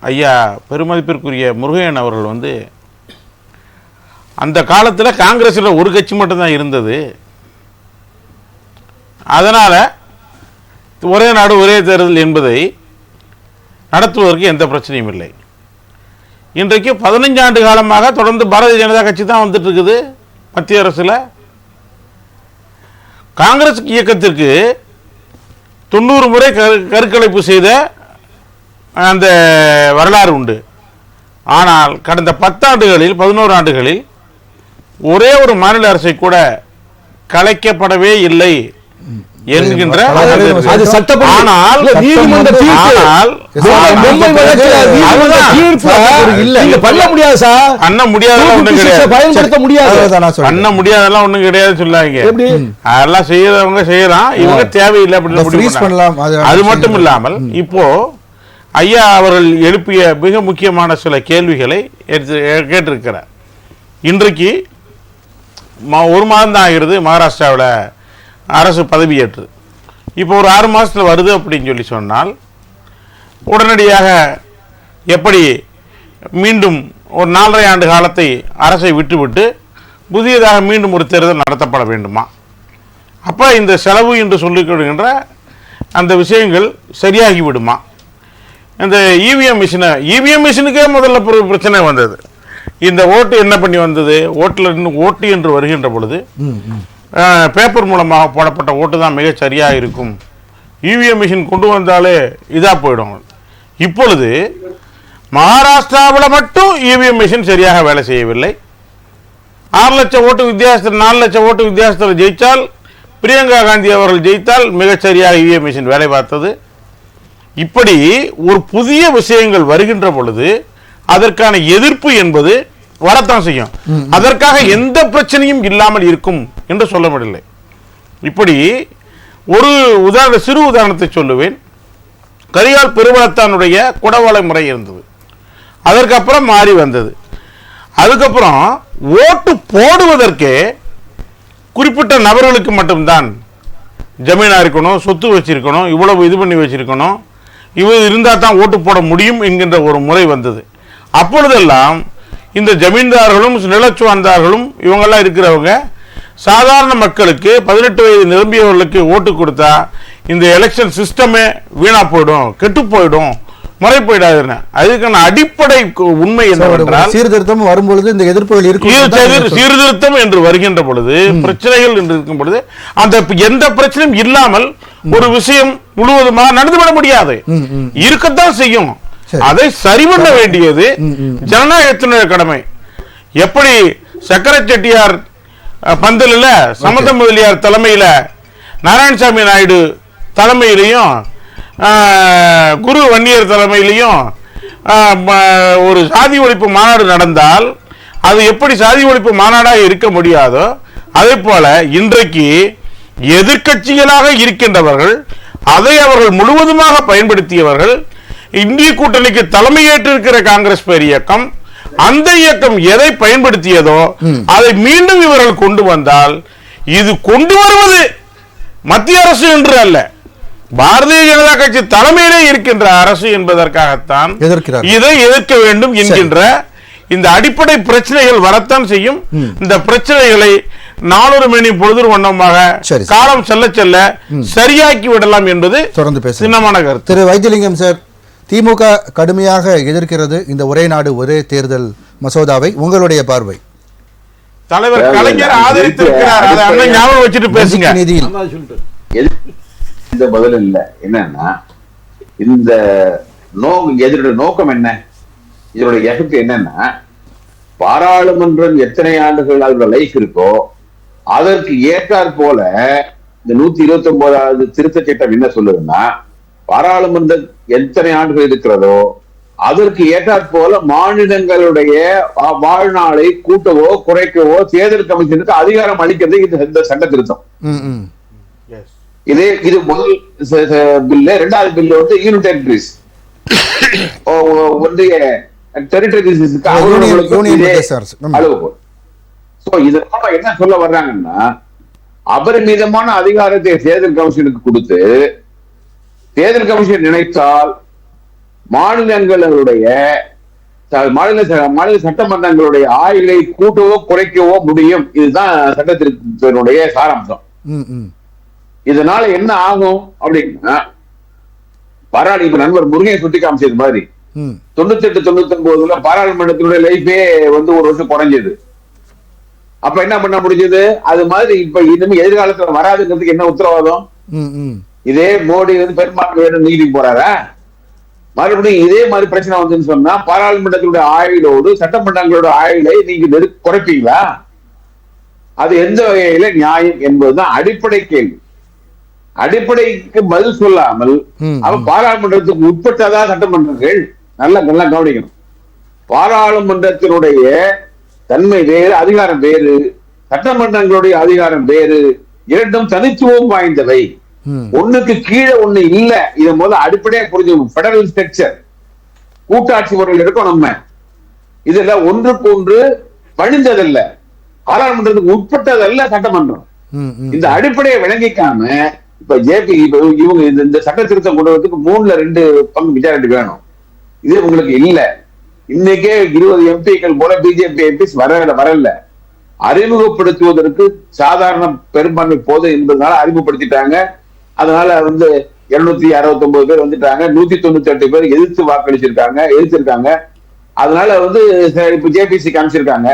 ஐயா பெருமதிப்பிற்குரிய முருகையன் அவர்கள் வந்து அந்த காலத்தில் காங்கிரஸில் ஒரு கட்சி மட்டும்தான் இருந்தது, அதனால் ஒரே நாடு ஒரே தேர்தல் என்பதை நடத்துவதற்கு எந்த பிரச்சனையும் இல்லை. இன்றைக்கு 15 ஆண்டு காலமாக தொடர்ந்து பாரதிய ஜனதா கட்சி தான் வந்துட்டு இருக்குது மத்திய அரசில். காங்கிரஸ் இயக்கத்திற்கு 90 முறை கருக்கலைப்பு செய்த அந்த வரலாறு உண்டு. ஆனால் கடந்த 10 ஆண்டுகளில் 11 ஆண்டுகளில் ஒரே ஒரு மாநில அரசை கூட கலைக்கப்படவே இல்லை என்கின்ற முடியாதெல்லாம் ஒண்ணும் கிடையாது சொல்லாங்க. அதெல்லாம் செய்யறவங்க செய்யலாம், இவங்க தேவையில்லை அப்படின்னு. அது மட்டும் இல்லாமல் இப்போ ஐயா அவர்கள் எழுப்பிய மிக முக்கியமான சில கேள்விகளை கேட்டிருக்கிறார். இன்றைக்கு 1 மாதம் தான் ஆகிறது மகாராஷ்டிராவில் அரசு பதவியேற்று. இப்போ ஒரு 6 மாதத்தில் வருது அப்படின்னு சொல்லி சொன்னால் உடனடியாக எப்படி மீண்டும் ஒரு 4.5 ஆண்டு காலத்தை அரசை விட்டுவிட்டு புதியதாக மீண்டும் ஒரு தேர்தல் நடத்தப்பட வேண்டுமா? அப்போ இந்த செலவு என்று சொல்லிக்கொள்கின்ற அந்த விஷயங்கள் சரியாகி விடுமா? இந்த இவிஎம் மிஷினுக்கே முதல்ல பிரச்சனை வந்தது. இந்த ஓட்டு என்ன பண்ணி வந்தது? ஓட்டு என்று வருகின்ற பொழுது பேப்பர் மூலமாக போடப்பட்ட ஓட்டு தான் மிக சரியாக இருக்கும், இவிஎம் மிஷின் கொண்டு வந்தாலே இதாக போயிடும். இப்பொழுது மகாராஷ்டிராவில் மட்டும் இவிஎம் மிஷின் சரியாக வேலை செய்யவில்லை. 6 லட்சம் ஓட்டு வித்தியாசத்தில் 4 லட்சம் ஓட்டு வித்தியாசத்தில் ஜெயித்தால், பிரியங்கா காந்தி அவர்கள் ஜெயித்தால் மிகச்சரியாக இவிஎம் மிஷின் வேலை பார்த்தது. இப்படி ஒரு புதிய விஷயங்கள் வருகின்ற பொழுது அதற்கான எதிர்ப்பு என்பது வரத்தான் செய்யும். அதற்காக எந்த பிரச்சனையும் இல்லாமல் இருக்கும் என்று சொல்ல முடியலை. இப்படி ஒரு சிறு உதாரணத்தை சொல்லுவேன். கரிகால் பெருவளத்தானுடைய குடவாளை முறை இருந்தது, அதற்கப்புறம் மாறி வந்தது. அதுக்கப்புறம் ஓட்டு போடுவதற்கே குறிப்பிட்ட நபர்களுக்கு மட்டும்தான் ஜமீனா இருக்கணும், சொத்து வச்சிருக்கணும், இவ்வளவு இது பண்ணி வச்சிருக்கணும், இவர் இருந்தால் தான் ஓட்டு போட முடியும் என்கின்ற ஒரு முறை வந்தது. அப்பொழுதெல்லாம் இந்த ஜமீன்தார்களும் நிலச்சுவார்ந்தார்களும் இவங்கெல்லாம் இருக்கிறவங்க சாதாரண மக்களுக்கு 18 வயது நிரம்பியவர்களுக்கு ஓட்டு கொடுத்தா இந்த எலெக்ஷன் சிஸ்டமே வீணா போயிடும், கெட்டு போயிடும், முறை போயிடாதுன்னு. அதுக்கான அடிப்படை உண்மை என்னவென்றால் சீர்திருத்தம் வரும்பொழுது இந்த எதிர்ப்புகள் இருக்கும். சீர்திருத்தம் என்று வருகின்ற பொழுது, பிரச்சனைகள் என்று இருக்கும் பொழுது, அந்த எந்த பிரச்சனையும் இல்லாமல் ஒரு விஷயம் முழுவதுமாக நடந்துவிட முடியாது, இருக்கத்தான் செய்யும். அதை சரி பண்ண வேண்டியது ஜனநாயகத்தினுடைய கடமை. எப்படி சக்கர செட்டியார் பந்தலில் சமத முதலியார் தலைமையில், நாராயணசாமி நாயுடு தலைமையிலையும், குரு வன்னியர் தலைமையிலையும் ஒரு சாதி ஒழிப்பு மாநாடு நடந்தால் அது எப்படி சாதி ஒழிப்பு மாநாடாக இருக்க முடியாதோ, அதே போல இன்றைக்கு எதிர்க்கட்சிகளாக இருக்கின்றவர்கள் அதை அவர்கள் முழுவதுமாக பயன்படுத்தியவர்கள். இந்திய கூட்டணிக்கு தலைமையேற்றிருக்கிற காங்கிரஸ் பேர் இயக்கம், அந்த இயக்கம் எதை பயன்படுத்தியதோ அதை மீண்டும் இவர்கள் கொண்டு வந்தால், இது கொண்டு வருவது மத்திய அரசு என்று அல்ல, பாரதிய ஜனதா கட்சி தலைமையிலே இருக்கின்ற அரசு என்பதற்காகத்தான் இதை எதிர்க்க வேண்டும் என்கின்ற இந்த அடிப்படை பிரச்சனைகள் வரத்தான் செய்யும். இந்த பிரச்சனைகளை நாளொரு மணி பொழுது வண்ணமாக காலம் செல்ல செல்ல சரியாக்கி விடலாம் என்பது தொடர்ந்து சின்னமான கருத்து. திரு வைத்தியலிங்கம் சார், திமுக கடுமையாக எதிர்க்கிறது இந்த ஒரே நாடு ஒரே தேர்தல் மசோதாவை, உங்களுடைய பார்வை? தலைவர் கலைஞர் ஆதரித்திருக்கிறார், அதை அண்ணன் ஞாபகம் வச்சுட்டு பேசுங்க. நிதியில் இந்த பதில் இல்ல. என்னன்னா இந்த இதனுடைய நோக்கம் என்ன, இதனுடைய எஃபெக்ட் என்னன்னா, பாராளுமன்றம் எத்தனை ஆண்டுகள் அதோட லைஃப் இருக்கோ அதற்கு ஏற்றாற் போல இந்த 129வது திருத்த சட்டம் என்ன சொல்லுதுன்னா, பாராளுமன்ற எத்தனை ஆண்டுகள் இருக்கிறதோ அதற்கு ஏற்றாற் போல மாநிலங்களுடைய வாழ்நாளை கூட்டவோ குறைக்கவோ தேர்தல் கமிஷனுக்கு அதிகாரம் அளிக்கிறது இந்த சட்ட திருத்தம். இது முதல் பில்லு. இரண்டாவது பில்லு வந்து யூனியன் டெரிட்டரிஸ் ஒன்றிய டெரிட்டரிஸுக்கு அளவுகோல். சோ இது என்ன சொல்ல வர்றாங்கன்னா, அபரிமிதமான அதிகாரத்தை தேர்தல் கமிஷனுக்கு கொடுத்து தேர்தல் கமிஷன் நினைத்தால் மாநில சட்டமன்றங்களுடைய ஆயுளை கூட்டவோ குறைக்கவோ முடியும். இதுதான் சட்டத்தினுடைய சாராம்சம். இதனால என்ன ஆகும் அப்படின்னா, பாராளுமன்ற நண்பர் முருகன் சுட்டி காமிச்சது மாதிரி 98-99 பாராளுமன்றத்தினுடைய லைஃபே வந்து ஒரு வருஷம் குறைஞ்சது. அப்ப என்ன பண்ண முடிஞ்சது? அது மாதிரி இப்ப இனிமே எதிர்காலத்துல வராதுங்கிறதுக்கு என்ன உத்தரவாதம்? இதே மோடி வந்து பெரும்பான்மை வேணும் நீதி போறாரா? மறுபடியும் இதே மாதிரி பிரச்சனை வந்துன்னு சொன்னா பாராளுமன்றத்தினுடைய ஆயுளோடு சட்டமன்றங்களோட ஆயுளை நீங்க குறைப்பீங்களா? அது எந்த வகையில நியாயம் என்பதுதான் அடிப்படை கேள்வி. அடிப்படைக்கு பதில் சொல்லாமல் அவ பாராளுமன்றத்துக்கு உட்பட்டதா சட்டமன்றங்கள் நல்லா கவனிக்கணும். பாராளுமன்றத்தினுடைய தன்மை வேறு, அதிகாரம் வேறு, சட்டமன்றங்களுடைய அதிகாரம் வேறு. இரண்டும் தனித்துவம் வாய்ந்தவை. ஒண்ணுக்கு கீழே ஒண்ணு இல்ல. இதை முதல்ல அடிப்படையா புரிஞ்சுக்கணும். பெடரல் ஸ்ட்ரக்சர், கூட்டாட்சி முறையில் இருக்கும். நம்ம இதுல ஒன்றுக்கு ஒன்று பணிந்ததல்ல, பாராளுமன்றத்துக்கு உட்பட்டதல்ல சட்டமன்றம். இந்த அடிப்படையை விளங்கிக்காம இப்ப இவங்க இந்த சட்ட திருத்தம் கொண்டு வரதுக்கு 2/3 மெஜாரிட்டி வேணும். இது உங்களுக்கு இல்ல. இன்னைக்கே 20 எம்பிக்கள் போல பிஜேபி எம்பிஸ் வரல. அறிமுகப்படுத்துவதற்கு சாதாரண பெரும்பான்மை போது என்பதனால அறிமுகப்படுத்திட்டாங்க. அதனால வந்து 269 பேர் வந்துட்டாங்க. 198 பேர் எதிர்த்திருக்காங்க. அதனால வந்து இப்ப ஜேபிசி காமிச்சிருக்காங்க.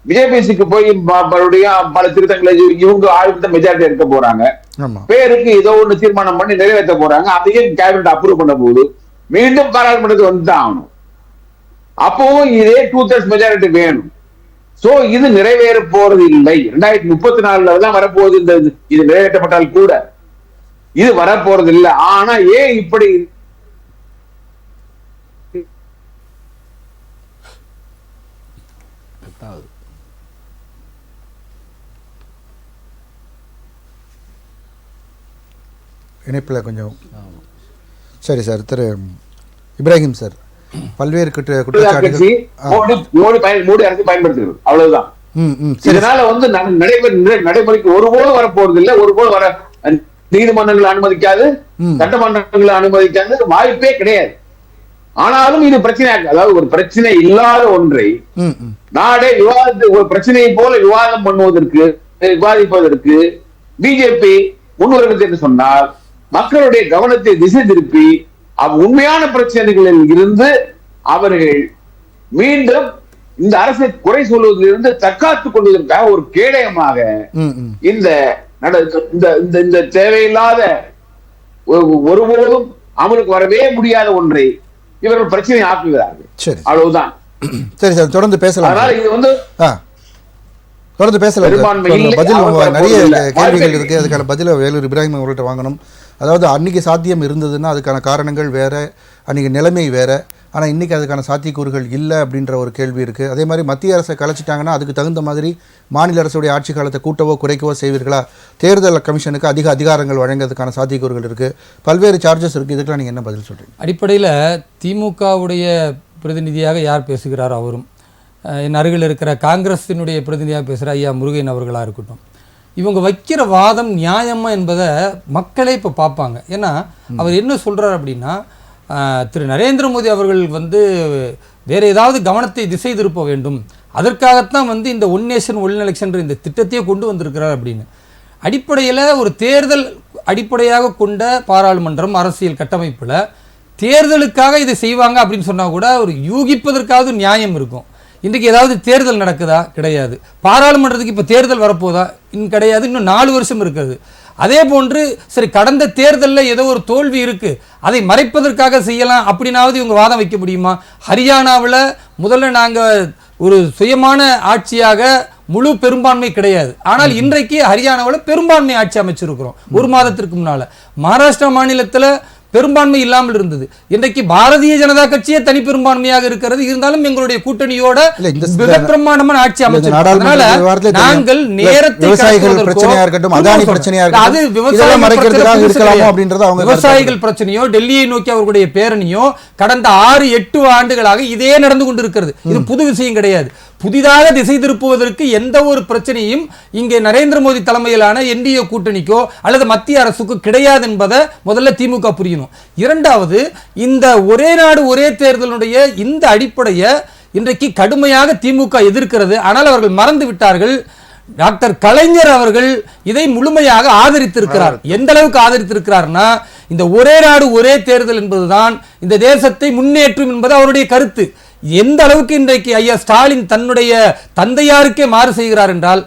பிஜேபிசிக்கு போய் மறுபடியும் பல திருத்தங்களை இவங்க ஆளுக்கு மெஜாரிட்டி எடுக்க போறாங்க. பேருக்கு ஏதோ ஒண்ணு தீர்மானம் பண்ணி நிறைவேற்ற போறாங்க. அதையும் கேபினட் அப்ரூவ் பண்ண போது மீண்டும் பாராளுமன்றத்துக்கு வந்துதான் ஆகணும். அப்பவும் இதே 2/3 மெஜாரிட்டி வேணும். சோ இது நிறைவேற போறது இல்லை. 2034 தான் வரப்போகுது. இது நிறைவேற்றப்பட்டால் கூட இது வரப்போறது இல்லை. ஆனா ஏன் இப்படி இணைப்பில் கொஞ்சம் சரி சார். திரு இப்ராஹிம் சார், பல்வேறு குற்றச்சாட்டுகள் மோடி அரசு பயன்படுத்துகிறது, அவ்வளவுதான். இதனால வந்து நடைமுறைக்கு ஒருபோதும் வரப்போறது இல்லை. ஒருபோதும் வர நீதிமன்றங்களை அனுமதிக்காது, சட்டமன்றங்களை அனுமதிக்காது, வாய்ப்பே கிடையாது. ஆனாலும் இது பிரச்சனையாக, அதாவது ஒரு பிரச்சனை இல்லாத ஒன்றை நாடே ஒரு பிரச்சனையை போல விவாதிப்பதற்கு பிஜேபி முன்வருகிறது என்று சொன்னால் மக்களுடைய கவனத்தை திசை திருப்பி உண்மையான பிரச்சனைகளில் இருந்து அவர்கள் மீண்டும் இந்த அரசை குறை சொல்வதிலிருந்து தற்காத்துக் கொள்வதற்காக ஒரு கேடயமாக இந்த தேவையில்லாத ஒருபோதும் அமலுக்கு வரவே முடியாத ஒன்றை இவர்கள் பிரச்சனை ஆக்குகிறார்கள். அவ்வளவுதான். சரி சார், தொடர்ந்து பேசலாம். அதனால இது வந்து தொடர்ந்து பேசலாம். பதில் நிறைய கேள்விகள் இருக்கு. அதுக்கான பதில வேலூர் இப்ராஹிம் அவர்கள்ட்ட வாங்கணும். அதாவது அன்னைக்கு சாத்தியம் இருந்ததுன்னா அதுக்கான காரணங்கள் வேற, அன்னைக்கு நிலைமை வேற. ஆனால் இன்னைக்கு அதுக்கான சாத்தியக்கூறுகள் இல்லை அப்படின்ற ஒரு கேள்வி இருக்கு. அதே மாதிரி மத்திய அரசை கலைச்சிட்டாங்கன்னா அதுக்கு தகுந்த மாதிரி மாநில அரசுடைய ஆட்சி காலத்தை கூட்டவோ குறைக்கவோ செய்வீர்களா? தேர்தல் கமிஷனுக்கு அதிக அதிகாரங்கள் வழங்குறதுக்கான சாத்தியக்கூறுகள் இருக்கு. பல்வேறு சார்ஜஸ் இருக்கு. இதுக்கெல்லாம் நீங்க என்ன பதில் சொல்றீங்க? அடிப்படையில் திமுகவுடைய பிரதிநிதியாக யார் பேசுகிறார் அவரும், என் அருகில் இருக்கிற காங்கிரஸினுடைய பிரதிநிதியாக பேசுகிற ஐயா முருகன் அவர்களாக இருக்கட்டும், இவங்க வைக்கிற வாதம் நியாயமா என்பதை மக்களே இப்போ பார்ப்பாங்க. ஏன்னா அவர் என்ன சொல்கிறார் அப்படின்னா, திரு நரேந்திர மோடி அவர்கள் வந்து வேறு ஏதாவது கவனத்தை திசை திருப்ப வேண்டும், அதற்காகத்தான் வந்து இந்த ஒன் நேஷன் ஒன் எலெக்ஷன் இந்த திட்டத்தையே கொண்டு வந்திருக்கிறார் அப்படின்னு. அடிப்படையில் ஒரு தேர்தல் அடிப்படையாக கொண்ட பாராளுமன்றம் அரசியல் கட்டமைப்பில் தேர்தலுக்காக இதை செய்வாங்க அப்படின்னு சொன்னால் கூட ஒரு யூகிப்பதற்காவது நியாயம் இருக்கும். இன்றைக்கு ஏதாவது தேர்தல் நடக்குதா? கிடையாது. பாராளுமன்றத்துக்கு இப்போ தேர்தல் வரப்போதா? இன்னும் கிடையாது. இன்னும் 4 வருஷம் இருக்குது. அதே போன்று சரி, கடந்த தேர்தலில் ஏதோ ஒரு தோல்வி இருக்குது, அதை மறைப்பதற்காக செய்யலாம் அப்படின்னாவது இவங்க வாதம் வைக்க முடியுமா? ஹரியானாவில் முதல்ல நாங்கள் ஒரு சுயமான ஆட்சியாக முழு பெரும்பான்மை கிடையாது. ஆனால் இன்றைக்கு ஹரியானாவில் பெரும்பான்மை ஆட்சி அமைச்சிருக்கிறோம். ஒரு மாதத்திற்கு முன்னால மகாராஷ்டிரா மாநிலத்தில் பெரும்பான்மை இல்லாமல் இருந்தது. இன்றைக்கு பாரதிய ஜனதா கட்சியே தனி பெரும்பான்மையாக இருக்கிறது. இருந்தாலும் எங்களுடைய கூட்டணியோட பிரம்மாண்டமான ஆட்சி அமைச்சதுனால நாங்கள் நேரத்தை விவசாயிகள் பிரச்சனையோ டெல்லியை நோக்கி அவர்களுடைய பேரணியோ கடந்த 6-8 ஆண்டுகளாக இதே நடந்து கொண்டிருக்கிறது. இது புது விஷயம் கிடையாது. புதிதாக திசை திருப்புவதற்கு எந்த ஒரு பிரச்சனையும் இங்கே நரேந்திர மோடி தலைமையிலான என்டிஏ கூட்டணிக்கோ அல்லது மத்திய அரசுக்கு கிடையாது என்பதை முதல்ல திமுக புரியணும். இரண்டாவது, இந்த ஒரே நாடு ஒரே தேர்தலுடைய இந்த அடிப்படையை இன்றைக்கு கடுமையாக திமுக எதிர்க்கிறது. ஆனால் அவர்கள் மறந்து விட்டார்கள், டாக்டர் கலைஞர் அவர்கள் இதை முழுமையாக ஆதரித்திருக்கிறார். எந்த அளவுக்கு ஆதரித்திருக்கிறார்னா, இந்த ஒரே நாடு ஒரே தேர்தல் என்பதுதான் இந்த தேசத்தை முன்னேற்றும் என்பது அவருடைய கருத்து. எந்த அளவுக்கு இன்றைக்கு ஐயா ஸ்டாலின் தன்னுடைய தந்தையாருக்கே மாறு செய்கிறார் என்றால்,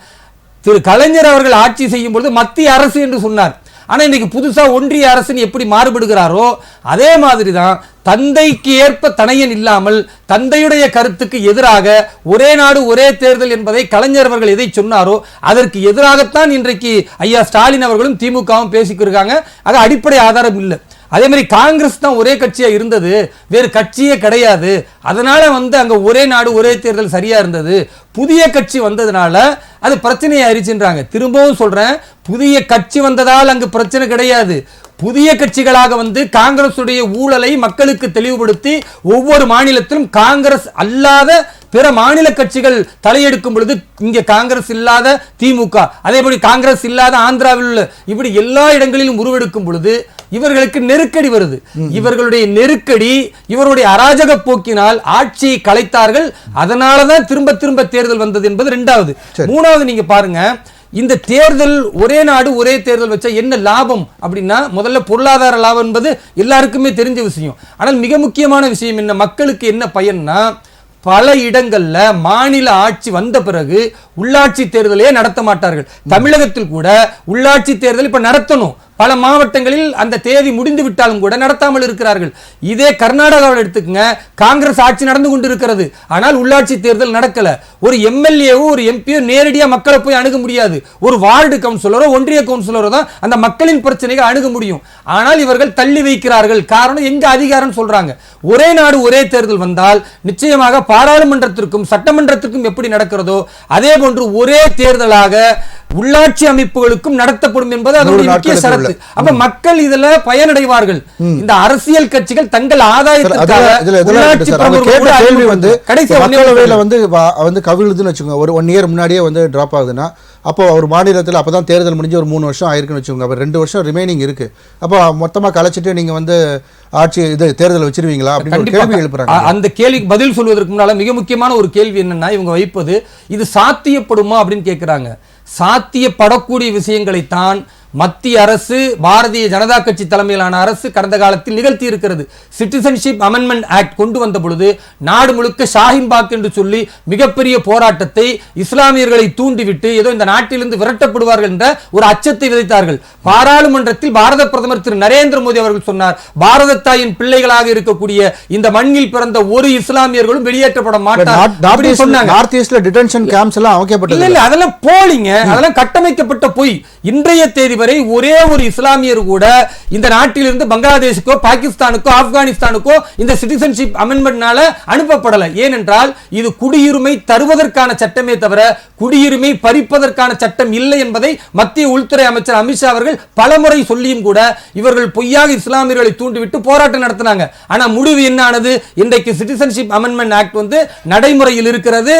திரு கலைஞர் அவர்கள் ஆட்சி செய்யும் பொழுது மத்திய அரசு என்று சொன்னார். ஆனா இன்னைக்கு புதுசா ஒன்றிய அரசு எப்படி மாறுபடுகிறாரோ அதே மாதிரிதான் தந்தைக்கு ஏற்ப தனையன் இல்லாமல் தந்தையுடைய கருத்துக்கு எதிராக ஒரே நாடு ஒரே தேர்தல் என்பதை கலைஞர் அவர்கள் எதை சொன்னாரோ அதற்கு எதிராகத்தான் இன்றைக்கு ஐயா ஸ்டாலின் அவர்களும் திமுகவும் பேசிக்கிருக்காங்க. அது அடிப்படை ஆதாரம் இல்லை. அதே மாதிரி காங்கிரஸ் தான் ஒரே கட்சியா இருந்தது, வேறு கட்சியே கிடையாது. அதனால அங்க ஒரே நாடு ஒரே தேர்தல் சரியா இருந்தது. புதிய கட்சி வந்ததுனால அது பிரச்சனையை அறிச்சுன்றாங்க. திரும்பவும் சொல்றேன், புதிய கட்சி வந்ததால் அங்கு பிரச்சனை கிடையாது. புதிய கட்சிகளாக காங்கிரஸ் உடைய ஊழலை மக்களுக்கு தெளிவுபடுத்தி ஒவ்வொரு மாநிலத்திலும் காங்கிரஸ் அல்லாத பிற மாநில கட்சிகள் தலையெடுக்கும் பொழுது இங்கே காங்கிரஸ் இல்லாத திமுக, அதே போல காங்கிரஸ் இல்லாத ஆந்திராவில் இப்படி எல்லா இடங்களிலும் உருவெடுக்கும் பொழுது இவர்களுக்கு நெருக்கடி வருது. இவர்களுடைய நெருக்கடி, இவருடைய அராஜக போக்கினால் ஆட்சியை கலைத்தார்கள். அதனாலதான் திரும்ப திரும்ப தேர்தல் வந்தது என்பது இரண்டாவது. மூணாவது, நீங்க பாருங்க, இந்த தேர்தல் ஒரே நாடு ஒரே தேர்தல் வச்சா என்ன லாபம் அப்படின்னா, முதல்ல பொருளாதார லாபம் என்பது எல்லாருக்குமே தெரிஞ்ச விஷயம். ஆனால் மிக முக்கியமான விஷயம் என்ன, மக்களுக்கு என்ன பயன்னா, பல இடங்கள்ல மாநில ஆட்சி வந்த பிறகு உள்ளாட்சி தேர்தலே நடத்த மாட்டார்கள். தமிழகத்தில் கூட உள்ளாட்சி தேர்தல் இப்ப நடத்தணும். பல மாவட்டங்களில் அந்த தேதி முடிந்து விட்டாலும் கூட நடத்தாமல் இருக்கிறார்கள். இதே கர்நாடகாவில் எடுத்துக்கங்க, காங்கிரஸ் ஆட்சி நடந்து கொண்டிருக்கிறது, ஆனால் உள்ளாட்சி தேர்தல் நடக்கல. ஒரு எம்எல்ஏவோ ஒரு எம்பியோ நேரடியாக மக்களை போய் அணுக முடியாது. ஒரு வார்டு கவுன்சிலரோ ஒன்றிய கவுன்சிலரோ தான் அந்த மக்களின் பிரச்சனைகளை அணுக முடியும். ஆனால் இவர்கள் தள்ளி வைக்கிறார்கள். காரணம், எங்க அதிகாரம் சொல்றாங்க. ஒரே நாடு ஒரே தேர்தல் வந்தால் நிச்சயமாக பாராளுமன்றத்திற்கும் சட்டமன்றத்திற்கும் எப்படி நடக்கிறதோ அதே போன்று ஒரே தேர்தலாக உள்ளாட்சி அமைப்புகளுக்கும் நடத்தப்படும் என்பது அதனுடைய முக்கிய சரத்து. அப்ப மக்கள் இதுல பயனடைவார்கள். இந்த அரசியல் கட்சிகள் தங்கள் ஆதாயத்திற்காக கவிழ்துன்னு வச்சுக்கோங்க. ஒரு 1 இயர் முன்னாடியே டிராப் ஆகுதுன்னா, அப்போ ஒரு மாநிலத்தில் அப்பதான் தேர்தல் முடிஞ்சு ஒரு 3 வருஷம் ஆயிருக்குன்னு வச்சுக்கோங்க. அப்ப 2 வருஷம் ரிமைனிங் இருக்கு. அப்போ மொத்தமா கலைச்சிட்டு நீங்க ஆட்சி தேர்தல் வச்சிருவீங்களா அப்படின்னு கேள்வி எழுப்புறாங்க. அந்த கேள்விக்கு பதில் சொல்வதற்கு முன்னால மிக முக்கியமான ஒரு கேள்வி என்னன்னா, இவங்க வைப்பது இது சாத்தியப்படுமா அப்படின்னு கேட்கிறாங்க. சாத்தியப்படக்கூடிய விஷயங்களைத்தான் மத்திய அரசு, பாரதிய ஜனதா கட்சி தலைமையிலான அரசு கடந்த காலத்தில் நிகழ்த்தி இருக்கிறது. சிட்டிசன்ஷிப் அமெண்ட்மெண்ட் ஆக்ட் கொண்டு வந்த பொழுது நாடு முழுக்க ஷாஹின் பாக் என்று சொல்லி மிகப்பெரிய போராட்டத்தை, இஸ்லாமியர்களை தூண்டிவிட்டு ஏதோ இந்த நாட்டிலிருந்து விரட்டப்படுவார்கள் என்ற ஒரு அச்சத்தை விதைத்தார்கள். பாராளுமன்றத்தில் பாரத பிரதமர் திரு நரேந்திர மோடி அவர்கள் சொன்னார், பாரத தாயின் பிள்ளைகளாக இருக்கக்கூடிய இந்த மண்ணில் பிறந்த ஒரு இஸ்லாமியர்களும் வெளியேற்றப்பட மாட்டார் சொன்னாங்க. நார்த் ஈஸ்ட்ல டிடென்ஷன் கேம்ப்ஸ் எல்லாம் அமைக்கப்பட்டது இல்ல, அதெல்லாம் போலிங்க, அதெல்லாம் கட்டமைக்கப்பட்ட பொய். இன்றைய தேதி வரை ஒரே ஒரு இஸ்லாமியர் கூட இந்த நாட்டிலிருந்து பங்களாதேஷுக்கோ பாகிஸ்தானுக்கோ ஆப்கானிஸ்தானுக்கோ இந்த சிட்டிசன்ஷிப் அமெண்ட்மெண்ட்னால அனுப்பப்படல. ஏனென்றால் இது குடியுரிமை தருவதற்கான சட்டமே தவிர குடியுரிமை பறிப்பதற்கான சட்டம் இல்லை என்பதை மத்திய உள்துறை அமைச்சர் அமித்ஷா அவர்கள் பலமுறை சொல்லியும் கூட இவர்கள் பொய்யாக இஸ்லாமியர்களை தூண்டிவிட்டு போராட்டம் நடத்தினாங்க. ஆனா முடிவு என்ன ஆனது? இன்றைக்கு சிட்டிசன்ஷிப் அமெண்ட்மெண்ட் ஆக்ட் நடைமுறையில் இருக்கிறது.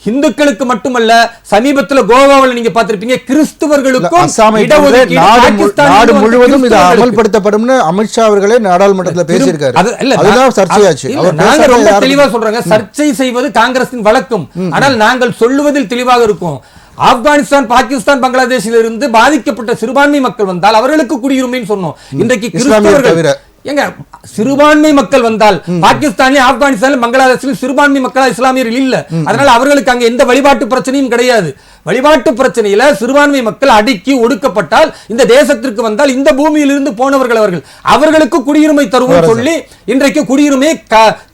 இந்துக்களுக்கு மட்டுமல்ல, சமீபத்தில் கோவாவில் நீங்க பார்த்திருப்பீங்க, கிறிஸ்துவர்களுக்கும் நாடு முழுவதும் இது அமல்படுத்தப்படும் அமித்ஷா அவர்களே நாடாளுமன்றத்தில் பேசியிருக்காரு. அதுதான் சர்ச்சையாச்சு. நாங்க ரொம்ப தெளிவா சொல்றாங்க, சர்ச்சை செய்வது காங்கிரசின் வழக்கம். ஆனால் நாங்கள் சொல்லுவதில் தெளிவாக இருக்கும். ஆப்கானிஸ்தான், பாகிஸ்தான், பங்களாதேஷில் இருந்து பாதிக்கப்பட்ட சிறுபான்மை மக்கள் வந்தால் அவர்களுக்கு குடியுரிமைன்னு சொன்னோம். இன்றைக்கு எங்க சிறுபான்மை மக்கள் வந்தால் பாகிஸ்தான்ல, ஆப்கானிஸ்தான்ல, பங்களாதேஷ்ல சிறுபான்மை மக்களா இஸ்லாமியர்கள் இல்ல. அதனால அவர்களுக்கு அங்க எந்த வழிபாட்டு பிரச்சனையும் கிடையாது. வழிபாட்டு பிரச்சனையில சிறுபான்மை மக்கள் அடக்கி ஒடுக்கப்பட்டால் இந்த தேசத்திற்கு வந்தால் இந்த பூமியிலிருந்து போனவர்கள் அவர்களுக்கு குடியுரிமை தருவோம் சொல்லி இன்றைக்கு குடியுரிமை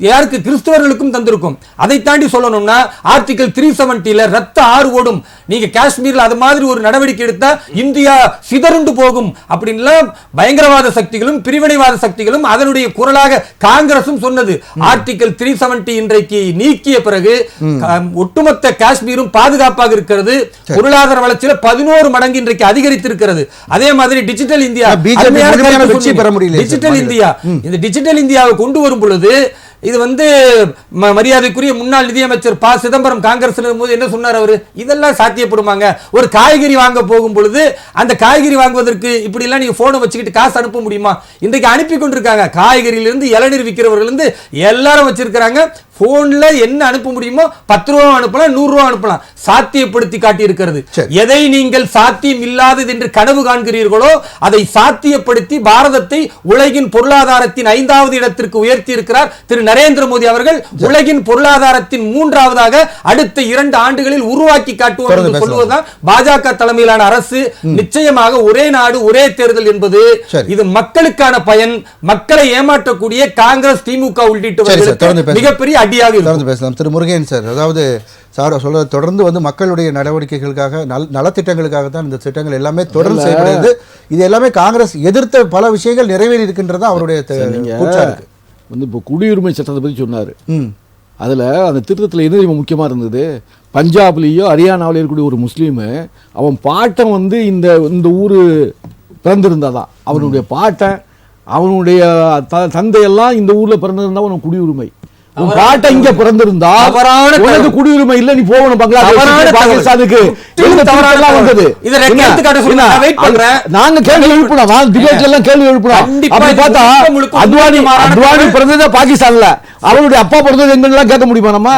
யாருக்கு? கிறிஸ்தவர்களுக்கும் தந்திருக்கும். அதை தாண்டி சொல்லணும்னா ஆர்டிகல் 370 ரத்த ஆறு ஓடும். நீங்க காஷ்மீர்ல அது மாதிரி ஒரு நடவடிக்கை எடுத்தா இந்தியா சிதறுண்டு போகும் அப்படின்னு பயங்கரவாத சக்திகளும் பிரிவினைவாத சக்திகளும் அதனுடைய குரலாக காங்கிரசும் சொன்னது. ஆர்டிகல் 370 இன்றைக்கு நீக்கிய பிறகு ஒட்டுமொத்த காஷ்மீரும் பாதுகாப்பாக இருக்கிறது. பொருளாதார வளர்ச்சியில 11 மடங்கு இன்றைக்கு அதிகரித்திருக்கிறது. அதே மாதிரி டிஜிட்டல் இந்தியா, டிஜிட்டல் இந்தியா, இந்த டிஜிட்டல் இந்தியாவை கொண்டு வரும் பொழுது இது மரியாதைக்குரிய முன்னாள் நிதியமைச்சர் ப. சிதம்பரம் காங்கிரஸ் என்ன சொன்னார்? அவரு இதெல்லாம் சாத்தியப்படுமாங்க? ஒரு காய்கறி வாங்க போகும் பொழுது அந்த காய்கறி வாங்குவதற்கு இப்படி எல்லாம் நீங்க போனை வச்சுக்கிட்டு காசு அனுப்ப முடியுமா? இன்றைக்கு அனுப்பி கொண்டிருக்காங்க. காய்கறியிலிருந்து இளநீர் விற்கிறவர்கள் இருந்து எல்லாரும் வச்சிருக்காங்க. போன்ல என்ன அனுப்ப முடியுமோ 10 ரூபா அனுப்பலாம், 100 ரூபா அனுப்பலாம். சாத்தியப்படுத்தி காட்டி இருக்கிறது. எதை நீங்கள் சாத்தியம் இல்லாதது என்று கனவு காண்கிறீர்களோ அதை சாத்தியப்படுத்தி பாரதத்தை உலகின் பொருளாதாரத்தின் 5வது இடத்திற்கு உயர்த்தி இருக்கிறார் திரு நரேந்திர மோடி அவர்கள். உலகின் பொருளாதாரத்தின் 3வது அடுத்த 2 ஆண்டுகளில் உருவாக்கி காட்டுவோம் என்று சொல்லுவதுதான் பாஜக தலைமையிலான அரசு. நிச்சயமாக ஒரே நாடு ஒரே தேர்தல் என்பது இது மக்களுக்கான பயன். மக்களை ஏமாற்றக்கூடிய காங்கிரஸ், திமுக உள்ளிட்ட மிகப்பெரிய அடியாக பேசலாம். திரு முருகன் சார், அதாவது சார் சொல்ல தொடர்ந்து மக்களுடைய நடவடிக்கைகளுக்காக நலத்திட்டங்களுக்காக தான் இந்த திட்டங்கள் எல்லாமே தொடர்ந்து செய்யப்படுது. இது எல்லாமே காங்கிரஸ் எதிர்த்த பல விஷயங்கள் நிறைவேறி இருக்கின்றதா அவருடைய இப்போ குடியுரிமை சட்டத்தை பற்றி சொன்னார். அதில் அந்த திருத்தத்தில் எது முக்கியமாக இருந்தது? பஞ்சாப்லேயோ ஹரியானாவிலேயோ இருக்கக்கூடிய ஒரு முஸ்லீமு அவன் பாட்டன் இந்த ஊர் பிறந்திருந்தாதான் அவனுடைய பாட்டன் அவனுடைய தந்தையெல்லாம் இந்த ஊரில் பிறந்திருந்தா அவனுக்கு குடியுரிமை. பாட்ட இங்க பிறந்திருந்தா உனக்கு குடியுரிமை இல்ல, நீ போகணும் பங்களாதேஷ், பாகிஸ்தானுக்கு. நாங்க கேள்வி எழுப்பினோம், டிபேட்ல எல்லாம் கேள்வி எழுப்பினோம். அப்படி பார்த்தா அத்வானி பிறந்தது பாகிஸ்தான்ல, அவருடைய அப்பா பிறந்தது எங்கெல்லாம் கேட்க முடியுமா நம்ம?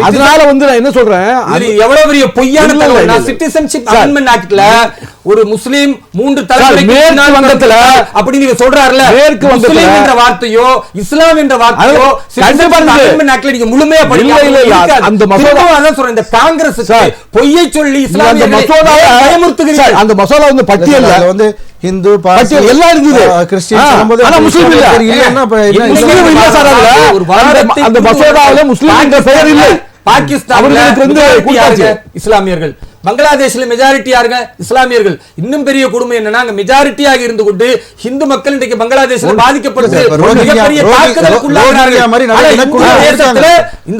அதனால நான் என்ன சொல்றேன், எவ்வளவு பெரிய பொய்யான சிட்டிசன்ஷிப் அமெண்ட்மென்ட் ஆக்ட்ல ஒரு முஸ்லிம் 3 தலைமுறைக்கு வந்ததுல அப்படி நீங்க சொல்றாருல, முஸ்லிம் என்ற வார்த்தையோ இஸ்லாம் என்ற வார்த்தையோ அமெண்ட்மென்ட் ஆக்ட்ல நீங்க முழுமையா படிக்கல. அந்த மசோதா அதான் சொல்றேன், இந்த காங்கிரஸ் பொய்யை சொல்லி இஸ்லாமிய மசோதாவை பயமுறுத்துகிறீர்கள். அந்த மசோதா பட்டியல்ல இந்து எல்லாம் இருந்தது, கிறிஸ்டியன் முஸ்லீம் இல்ல சார். அந்த மசோதாவில் முஸ்லீம் என்ற பெயர் இல்லை. பாகிஸ்தான் இஸ்லாமியர்கள், பங்களாதேஷ்ல மெஜாரிட்டி யாருங்க? இஸ்லாமியர்கள். இன்னும் பெரிய கொடுமை என்னன்னா மெஜாரிட்டியாக இருந்து கொண்டு இந்து மக்கள் இன்றைக்கு பங்களாதேஷ்ல பாதிக்கப்படுது.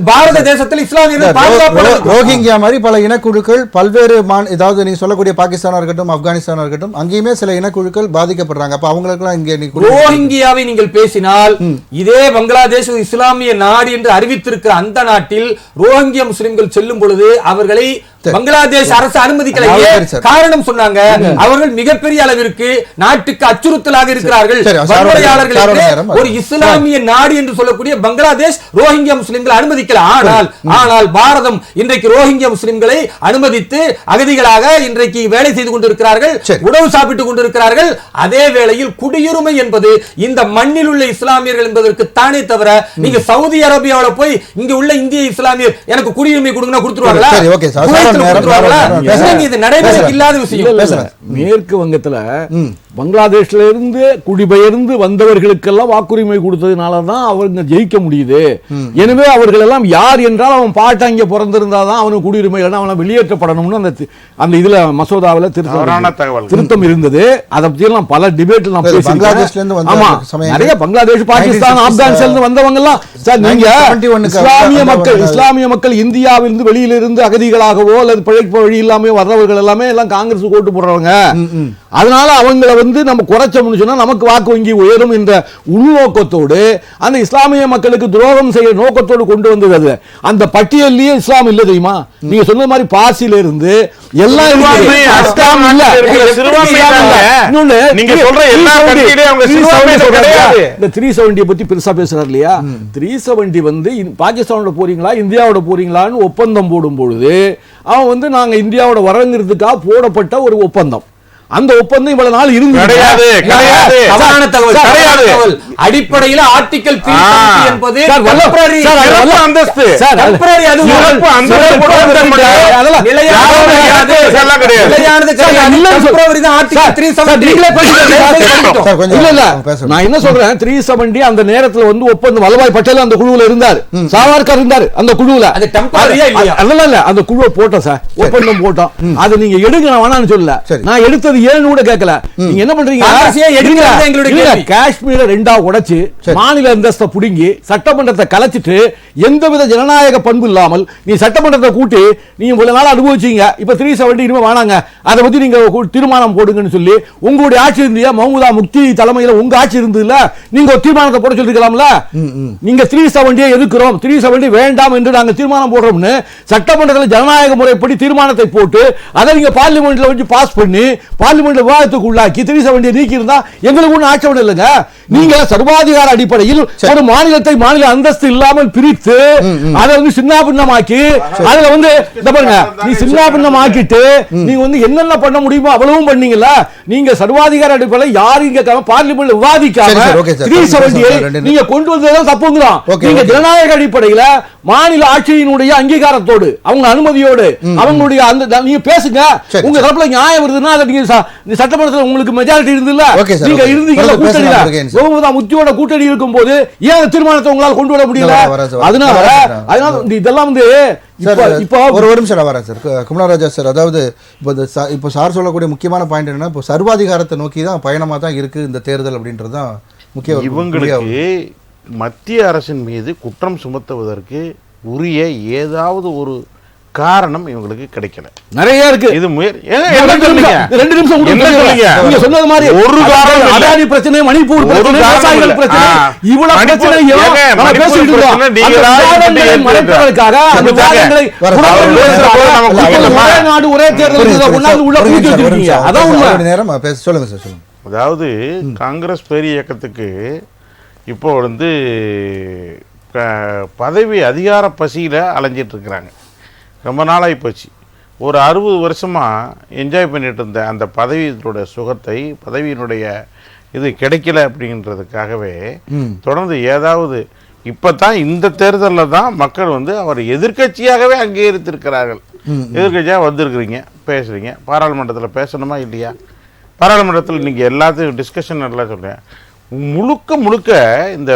பாரத தேசத்தில் இஸ்லாமியர்கள் ரோஹிங்கியா மாதிரி பல இனக்குழுக்கள் பல்வேறு ஏதாவது நீங்க சொல்லக்கூடிய பாகிஸ்தானா இருக்கட்டும், ஆப்கானிஸ்தானா இருக்கட்டும், அங்கேயுமே சில இனக்குழுக்கள் பாதிக்கப்படுறாங்க. அப்ப அவங்களுக்கெல்லாம் இங்க ரோஹிங்கியாவை நீங்கள் பேசினால் இதே பங்களாதேஷ் இஸ்லாமிய நாடு என்று அறிவித்திருக்கிற அந்த நாட்டில் ரோஹிங்கியா முஸ்லிம்கள் செல்லும் பொழுது அவர்களை பங்களாதேஷ் அரசு அனுமதிக்கலையே. காரணம் சொன்னாங்க, அவர்கள் மிகப்பெரிய அளவிற்கு நாட்டுக்கு அச்சுறுத்தலாக இருக்கிறார்கள். ஒரு இஸ்லாமிய நாடு என்று சொல்லக்கூடிய பங்களாதேஷ் ரோஹிங்கியா முஸ்லிம்களை அனுமதிக்கல. ஆனால் பாரதம் இன்றைக்கு ரோஹிங்கியா முஸ்லிம்களை அனுமதித்து அகதிகளாக இன்றைக்கு வேலை செய்து கொண்டிருக்கிறார்கள், உணவு சாப்பிட்டுக் கொண்டிருக்கிறார்கள். அதே வேளையில் குடியுரிமை என்பது இந்த மண்ணில் உள்ள இஸ்லாமியர்கள் என்பதற்கு தானே தவிர நீங்க சவுதி அரேபியாவில் போய் இங்க உள்ள இந்திய இஸ்லாமியர் எனக்கு குடியுரிமை கொடுங்கன்னா கொடுத்துருவாங்களா? மேற்கு வங்கத்துல பங்களாதேஷ்ல இருந்து குடிபெயர்ந்து வந்தவர்களுக்கெல்லாம் வாக்குரிமை கொடுத்ததுனாலதான் அவங்க ஜெயிக்க முடியுது. எனவே அவர்கள் எல்லாம் யார் என்றால் அவன் பாட்ட அங்க பிறந்திருந்தாதான் அவனுக்கு குடியுரிமை, அவனை வெளியேற்றப்படணும்னு அந்த இதுல மசோதாவில் திருத்தம் இருந்தது. அதை பத்தி எல்லாம் பல டிபேட் நான் நிறைய பங்களாதேஷ், பாகிஸ்தான், ஆப்கானிஸ்தான் வந்தவங்க எல்லாம் சார், நீங்க இஸ்லாமிய மக்கள் இந்தியாவிலிருந்து வெளியிலிருந்து அகதிகளாகவோ அல்லது பிழைப்பு வழி இல்லாம வர்றவர்கள் எல்லாமே எல்லாம் காங்கிரஸ் ஓட்டு போடுறவங்க. அதனால அவங்களை நம்ம குறைச்சோம்னு சொன்னா நமக்கு வாக்கு வங்கி உயரும் என்ற உள்நோக்கத்தோடு அந்த இஸ்லாமிய மக்களுக்கு துரோகம் செய்ய நோக்கத்தோடு கொண்டு வந்தது. அந்த பட்டியலிலேயே இஸ்லாம் இல்ல தெரியுமா? நீங்க சொன்ன மாதிரி பாசில இருந்து எல்லாம் இந்த 370 பத்தி பெருசா பேசுறாரு இல்லையா? 370 பாகிஸ்தானோட போறீங்களா இந்தியாவோட போறீங்களான்னு ஒப்பந்தம் போடும் பொழுது அவன் நாங்க இந்தியாவோட வரங்கிறதுக்காக போடப்பட்ட ஒரு ஒப்பந்தம். அந்த ஒப்பந்தம் இவ்வளவு நாள் இருந்தது கிடையாது. தவறான தகவல். கிடையாது. அடிப்படையில் ஆர்டிகல் 370 என்பது temporary அந்தஸ்து. temporary அது சிறப்பு அந்தஸ்து நிலையானது கிடையாது. temporary தான் ஆர்டிகல் 370. நான் என்ன சொல்றேன், 370 அந்த நேரத்துல வந்து ஒப்பந்தம் வல்லபாய் பட்டேல் அந்த குழுவுல இருந்தார், சாவர்கர் இருந்தார் அந்த குழுவுல. அது டெம்பரரியா இல்லையா? இல்ல அந்த குழுவை போட்டோம் சார், ஒப்பந்தம் போட்டோம். அது நீங்க எடுங்க, நான் வேணாம்னு சொல்லல. நான் எடுத்தது ஏன்னு கூட கேட்கல. நீங்க என்ன பண்றீங்க, காஷ்மீரை ரெண்டா உடைச்சு மாநில அந்தஸ்தை புடுங்கி சட்டமன்றத்தை கலைச்சிட்டு எந்தவித ஜனநாயக பண்பு இல்லாமல் நீ சட்டமன்றத்தை கூட்டி நீ இவ்வளவு நாள் அனுபவிச்சீங்க. இப்ப 370 இனிமே வேணாங்க, அதை பத்தி நீங்க தீர்மானம் போடுங்கன்னு சொல்லி உங்களுடைய ஆட்சி இருந்தியா, மஹமூதா முக்தி தலைமையில உங்க ஆட்சி இருந்ததுல, நீங்க ஒரு தீர்மானத்தை போட சொல்லிருக்கலாம்ல. நீங்க 370 எதுக்குறோம், 370 வேண்டாம் என்று நாங்க தீர்மானம் போடுறோம்னு சட்டமன்றத்தில் ஜனநாயக முறைப்படி தீர்மானத்தை போட்டு அதை நீங்க பார்லிமெண்ட்ல வச்சு பாஸ் பண்ணி பார்லிமெண்ட்ல விவாதத்துக்கு உள்ளாக்கி 370 நீக்கி இருந்தா எங்களுக்கு ஒன்றும் ஆட்சேபனை இல்லைங்க. நீங்க சர்வாதிகார அடிப்படையில் ஒரு மாநிலத்தை மாநில அந்தஸ்து இல்லாமல் பிரித்து அதை வந்து சின்னாபின்னமாக்கி அதுல வந்து பாருங்க, நீ சின்னாபின்னமாக்கிட்டு நீங்க வந்து என்னென்ன பண்ண முடியுமோ அவ்வளவும் பண்ணீங்கல்ல. நீங்க சர்வாதிகார அடிப்படையில் யாரும் இங்க பார்லிமெண்ட்ல விவாதிக்காம 370 நீங்க கொண்டு வந்ததுதான் தப்புங்கிறோம். நீங்க ஜனநாயக அடிப்படையில் மாநில ஆட்சியினுடைய அங்கீகாரத்தோடு அவங்க அனுமதியோடு அவங்களுடைய அந்த நீங்க பேசுங்க. உங்க தரப்புல நியாயம் வருதுன்னா அதை நீங்க சட்டமன்றத்தில் உங்களுக்கு மெஜாரிட்டி இருந்ததுல, நீங்க இருந்தீங்கல்ல கூட்டணியில, முத்தியோட கூட்டணி இருக்கும் போது ஏன் தீர்மானத்தை உங்களால் கொண்டு வர முடியல? அதனால இதெல்லாம் வந்து இப்போ ஒரு நிமிஷம் வரேன் சார், குமரராஜா சார். அதாவது இப்போ சார் சொல்லக்கூடிய முக்கியமான பாயிண்ட் என்னன்னா, இப்போ சர்வாதிகாரத்தை நோக்கி தான் பயணமா தான் இருக்கு இந்த தேர்தல் அப்படின்றது தான் முக்கிய. இவங்களுக்கு மத்திய அரசின் மீது குற்றம் சுமத்துவதற்கு உரிய ஏதாவது ஒரு காரணம் இவங்களுக்கு கிடைக்கல. நிறைய இருக்கு. இது 2 நிமிஷம் நீங்க சொன்னது மாதிரி ஒரு காரணம் அதானி பிரச்சனை, மணிப்பூர் பிரச்சனை, விவசாயிகள் பிரச்சனை, இவ்வளவு பிரச்சனையும் நம்ம பேசிட்டு இருக்கோம். மறைப்பதற்காக அந்த வாதங்களை ஒரே நாடு ஒரே தேர்தல் ஒன்னாவது உள்ள பூட்டி வச்சிருக்கீங்க. அதான் உண்மை. நேரம் சொல்லுங்க சார், சொல்லுங்க. அதாவது காங்கிரஸ் பேரிய இயக்கத்துக்கு இப்போ வந்து பதவி அதிகார பசியில அலைஞ்சிட்டு இருக்கிறாங்க. ரொம்ப நாளாகி போச்சு. ஒரு 60 வருஷமாக என்ஜாய் பண்ணிட்டு இருந்த அந்த பதவியினுடைய சுகத்தை, பதவியினுடைய இது கிடைக்கல அப்படின்றதுக்காகவே தொடர்ந்து ஏதாவது இப்போ தான் இந்த தேர்தலில் தான் மக்கள் வந்து அவர் எதிர்கட்சியாகவே அங்கீகரித்திருக்கிறார்கள். எதிர்கட்சியாக வந்திருக்கிறீங்க, பேசுகிறீங்க, பாராளுமன்றத்தில் பேசணுமா இல்லையா? பாராளுமன்றத்தில் நீங்கள் எல்லாத்தையும் டிஸ்கஷன் எல்லாம் சொல்கிறேன். முழுக்க இந்த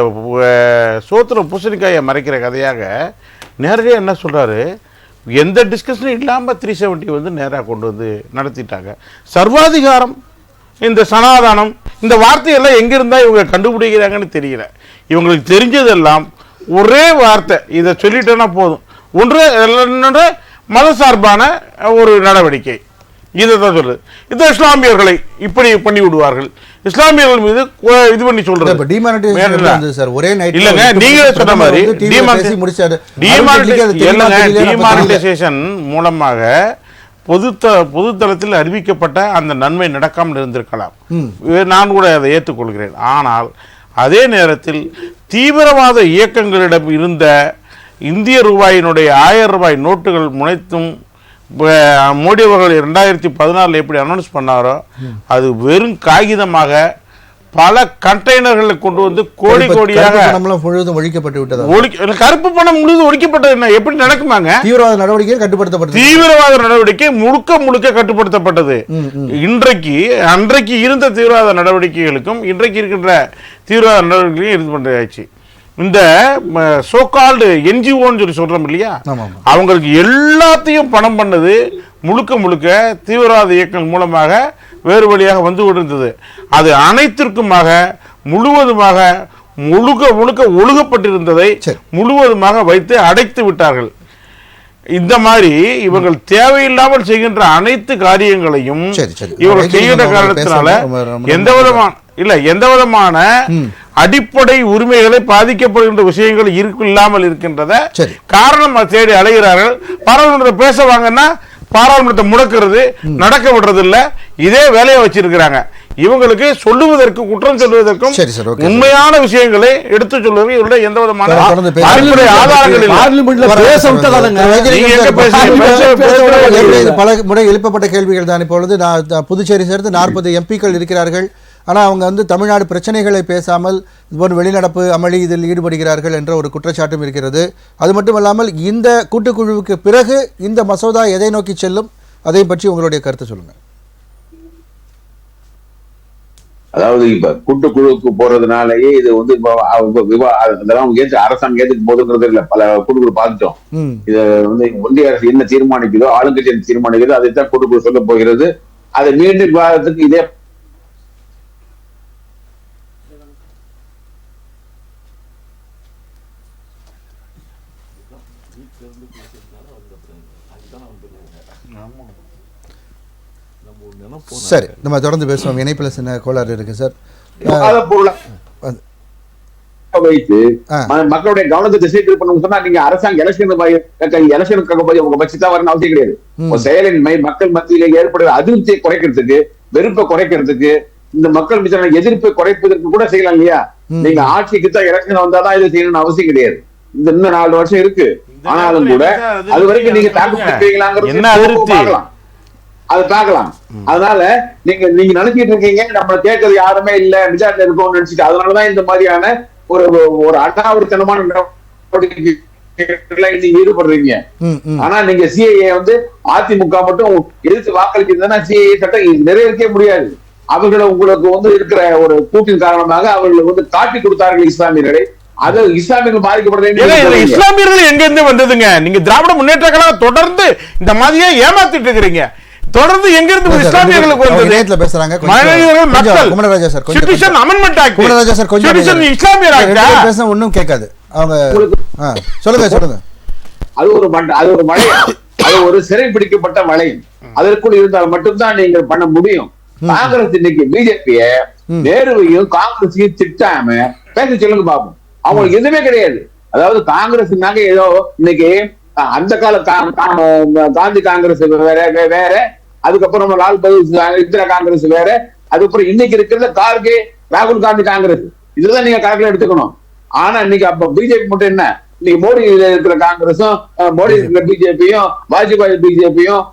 சோத்துல பூசணிக்காயை மறைக்கிற கதையாக நேரடியாக என்ன சொல்கிறாரு, எந்த டிஸ்கஷனும் இல்லாமல் 370 வந்து நேராக கொண்டு வந்து நடத்திட்டாங்க. சர்வாதிகாரம், இந்த சனாதானம், இந்த வார்த்தையெல்லாம் எங்கிருந்தா இவங்க கண்டுபிடிக்கிறாங்கன்னு தெரியல. இவங்களுக்கு தெரிஞ்சதெல்லாம் ஒரே வார்த்தை, இதை சொல்லிட்டேன்னா போதும். ஒன்று மதசார்பான ஒரு நடவடிக்கை, இதை தான் சொல்லுது. இந்த இஸ்லாமியர்களை இப்படி பண்ணி விடுவார்கள், இஸ்லாமியர்கள் மீது இது பண்ணி சொல்றது. ஒரே நைட் இல்லங்க, நீங்க சொன்ன மாதிரி டிமானிட்டைசேஷன் மூலமாக பொதுத்தளத்தில் அறிவிக்கப்பட்ட அந்த நன்மை நடக்காமல் இருந்திருக்கலாம். நான் கூட அதை ஏற்றுக்கொள்கிறேன். ஆனால் அதே நேரத்தில் தீவிரவாத இயக்கங்களிடம் இருந்த இந்திய ரூபாயினுடைய 1000 ரூபாய் நோட்டுகள் முனைத்தும் மோடி அவர்கள் 2014 எப்படி அனௌன்ஸ் பண்ணாரோ அது வெறும் காகிதமாக பல கண்டெய்னர்களை கொண்டு வந்து கோடி கோடியாக முழுவதும் ஒழிக்கப்பட்டு விட்டது. கருப்பு பணம் முழுவதும் ஒழிக்கப்பட்டது. என்ன எப்படி நடக்குமாங்க? தீவிரவாத நடவடிக்கை கட்டுப்படுத்தப்பட்டது. தீவிரவாத நடவடிக்கை முழுக்க கட்டுப்படுத்தப்பட்டது. அன்றைக்கு இருந்த தீவிரவாத நடவடிக்கைகளுக்கும் இன்றைக்கு இருக்கின்ற தீவிரவாத நடவடிக்கையும் இது பண்றாச்சு. இந்த சோகால்டு என்ஜிஓன்னு சொல்லி சொல்றோம் இல்லையா, அவங்களுக்கு எல்லாத்தையும் பணம் பண்ணது முழுக்க தீவிரவாத இயக்கங்கள் மூலமாக வேறு வழியாக வந்து கொண்டிருந்தது. அது அனைத்திற்குமாக முழுவதுமாக முழுக்க ஒழுகப்பட்டிருந்ததை முழுவதுமாக வைத்து அடைத்து விட்டார்கள். இந்த மாதிரி இவர்கள் தேவையில்லாமல் செய்கின்ற அனைத்து காரியங்களையும் இவர்கள் செய்கின்ற காரணத்தினால எந்த விதமான அடிப்படை உரிமைகளை பாதிக்கப்படுகின்ற விஷயங்கள் இல்லாமல் இருக்கின்றத காரணம் தேடி அலைகிறார்கள். பாராளுமன்றத்தை பேச வாங்கன்னா பாராளுமன்றத்தை முடக்கிறது, நடக்க விடுறது இல்ல, இதே வேலையை வச்சிருக்கிறாங்க. இவங்களுக்கு சொல்லுவதற்கு குற்றம் சொல்வதற்கும் சரி சார், ஓகே. உண்மையான விஷயங்களை எடுத்து சொல்வதற்கு இவருடைய எந்த விதமான தொடர்ந்து பேச- அடிப்படை ஆதாரங்கள் இல்லை. பார்லிமெண்ட்ல பேச விட்டதானங்க. நீங்க எங்க பேசுறீங்க? பல முறை எழுப்பப்பட்ட கேள்விகள் தான். இப்பொழுது புதுச்சேரி சேர்ந்து 40 எம்பிக்கள் இருக்கிறார்கள். ஆனால் அவங்க வந்து தமிழ்நாடு பிரச்சனைகளை பேசாமல் இதுபோன்ற வெளிநடப்பு அமளி இதில் ஈடுபடுகிறார்கள் என்ற ஒரு குற்றச்சாட்டும் இருக்கிறது. அது மட்டுமல்லாமல் இந்த கூட்டுக்குழுவுக்கு பிறகு இந்த மசோதா எதை நோக்கி செல்லும், அதை பற்றி உங்களுடைய கருத்து சொல்லுங்க. அதாவது இப்ப கூட்டுக்குழுவுக்கு போறதுனாலயே இது வந்து அரசாங்கம் ஏத்துக்கு போதுங்கிறது இல்ல. பல கூட்டுக்குழு பார்த்துட்டோம். இத வந்து ஒன்றிய அரசு என்ன தீர்மானிக்குதோ, ஆளுங்கட்சி என்ன தீர்மானிக்குதோ அதைத்தான் கூட்டுக்குழு சொல்ல போகிறது. அதை மீண்டும் விவாதத்துக்கு இதே சரி, நம்ம தொடர்ந்து பேசுவோம். இணைப்பில் சின்ன கோளாறு இருக்கு சார். விவாத பொருளை வைத்து மக்களுடைய கவனத்தை திசை திருப்பணும் சொன்னா நீங்க அரசாங்க எலெக்ஷனுக்காக போய் உங்க பட்சத்தா வரணும் அவசியம் கிடையாது. செயலின்மை மக்கள் மத்தியில ஏற்படுற அதிருப்தியை குறைக்கிறதுக்கு, வெறுப்பை குறைக்கிறதுக்கு, இந்த மக்கள் மீதான எதிர்ப்பை குறைப்பதற்கு கூட செய்யலாம் இல்லையா? நீங்க ஆட்சிக்கு தான் எலெக்ஷன் வந்தாதான் இதை செய்யணும்னு அவசியம் கிடையாது. இந்த இன்னும் 4 வருஷம் இருக்கு. ஆனாலும் கூட அது வரைக்கும் நீங்க தாக்குப்பிடிப்பீங்களாங்கிறது அதை பார்க்கலாம். அதனால நீங்க நினைச்சிட்டு இருக்கீங்க நம்ம கேட்கறது யாருமே இல்ல, மெஜாரிட்டி இருக்கோம்னு நினைச்சிட்டு அதனாலதான் இந்த மாதிரியான ஒரு அடாவடித்தனமான ஈடுபடுறீங்க. ஆனா நீங்க சிஏஏ வந்து அதிமுக மட்டும் எதிர்த்து வாக்களிக்கிறதுனா சிஏஏ சட்டம் நிறைவேற்ற முடியாது. அவர்களை உங்களுக்கு வந்து இருக்கிற ஒரு கூட்டின் காரணமாக அவர்களுக்கு வந்து காட்டி கொடுத்தார்கள் இஸ்லாமியர்களை. அது இஸ்லாமியர்கள் பாதிக்கப்படுறது. இஸ்லாமியர்கள் எங்க இருந்து வந்ததுங்க? நீங்க திராவிட முன்னேற்ற கழகம் தொடர்ந்து இந்த மாதிரியே ஏமாத்திட்டு இருக்கிறீங்க. தொடர்ந்து எங்க இருந்து இஸ்லாமியர்களுக்கு வந்தது? நேத்துல பேசுறாங்க மனிதர்கள் மக்கள் குமரராஜா சார் கொஞ்சம் citizen amendment act. Kumararaja sir கொஞ்சம் சிட்டிசன் இஸ்லாமியர் ஆக்ட் பேச ஒண்ணும் கேட்காது அவங்க. சொல்லுங்க. அது ஒரு மலை, அது ஒரு சிறை பிடிக்கப்பட்ட மலை. அதற்குள் இருந்தால் மட்டும்தான் நீங்கள் பண்ண முடியும். காங்கிரஸ் இன்னைக்கு பிஜேபிய நேருவையும் காங்கிரஸையும் திட்டாம பேச சொல்லுங்க பாப்போம். அவங்களுக்கு எதுவுமே கிடையாது. அதாவது காங்கிரஸ் ஏதோ இன்னைக்கு அந்த கால காந்தி காங்கிரஸ் வேற, அதுக்கப்புறம் லால் பகதூர் இந்திரா காங்கிரஸ் வேற, அதுக்கப்புறம் இன்னைக்கு இருக்கிறது கார்கே ராகுல் காந்தி காங்கிரஸ். இதுதான் நீங்க கணக்குல எடுத்துக்கணும். ஆனா இன்னைக்கு அப்ப பிஜேபி மட்டும் என்ன, இன்னைக்கு மோடி இருக்கிற காங்கிரஸும் மோடி இருக்கிற பிஜேபியும் வாஜ்பாய் பிஜேபியும்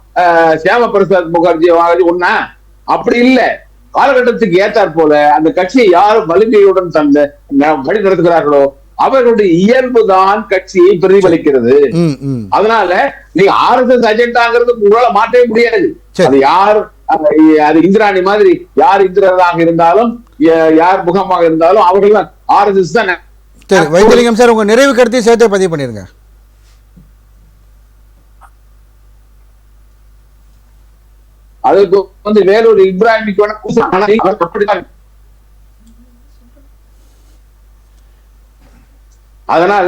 சியாம பிரசாத் முகர்ஜி ஒன்னா? அப்படி இல்ல. காலகட்டத்துக்கு ஏத்தாற் போல அந்த கட்சியை யாரும் வலிமையுடன் தந்த வழி நடத்துகிறார்களோ அவர்களுடைய இயல்புதான் கட்சியை பிரதிபலிக்கிறது. அதனால நீங்க RSS அஜெண்டாங்கிறது உங்களால மாற்றவே முடியாது. அது யார், அது இந்திராணி மாதிரி யார் இந்திரராக இருந்தாலும் யார் முகமாக இருந்தாலும் அவர்கள் தான் RSS தான். சரி வைத்தியலிங்கம் சார், உங்க நிறைவு கருத்தை சேர்த்து பதிவு பண்ணிருங்க. அதுக்கு வந்து வேலூர் இப்ராஹிமிக்கு வேணா அதனால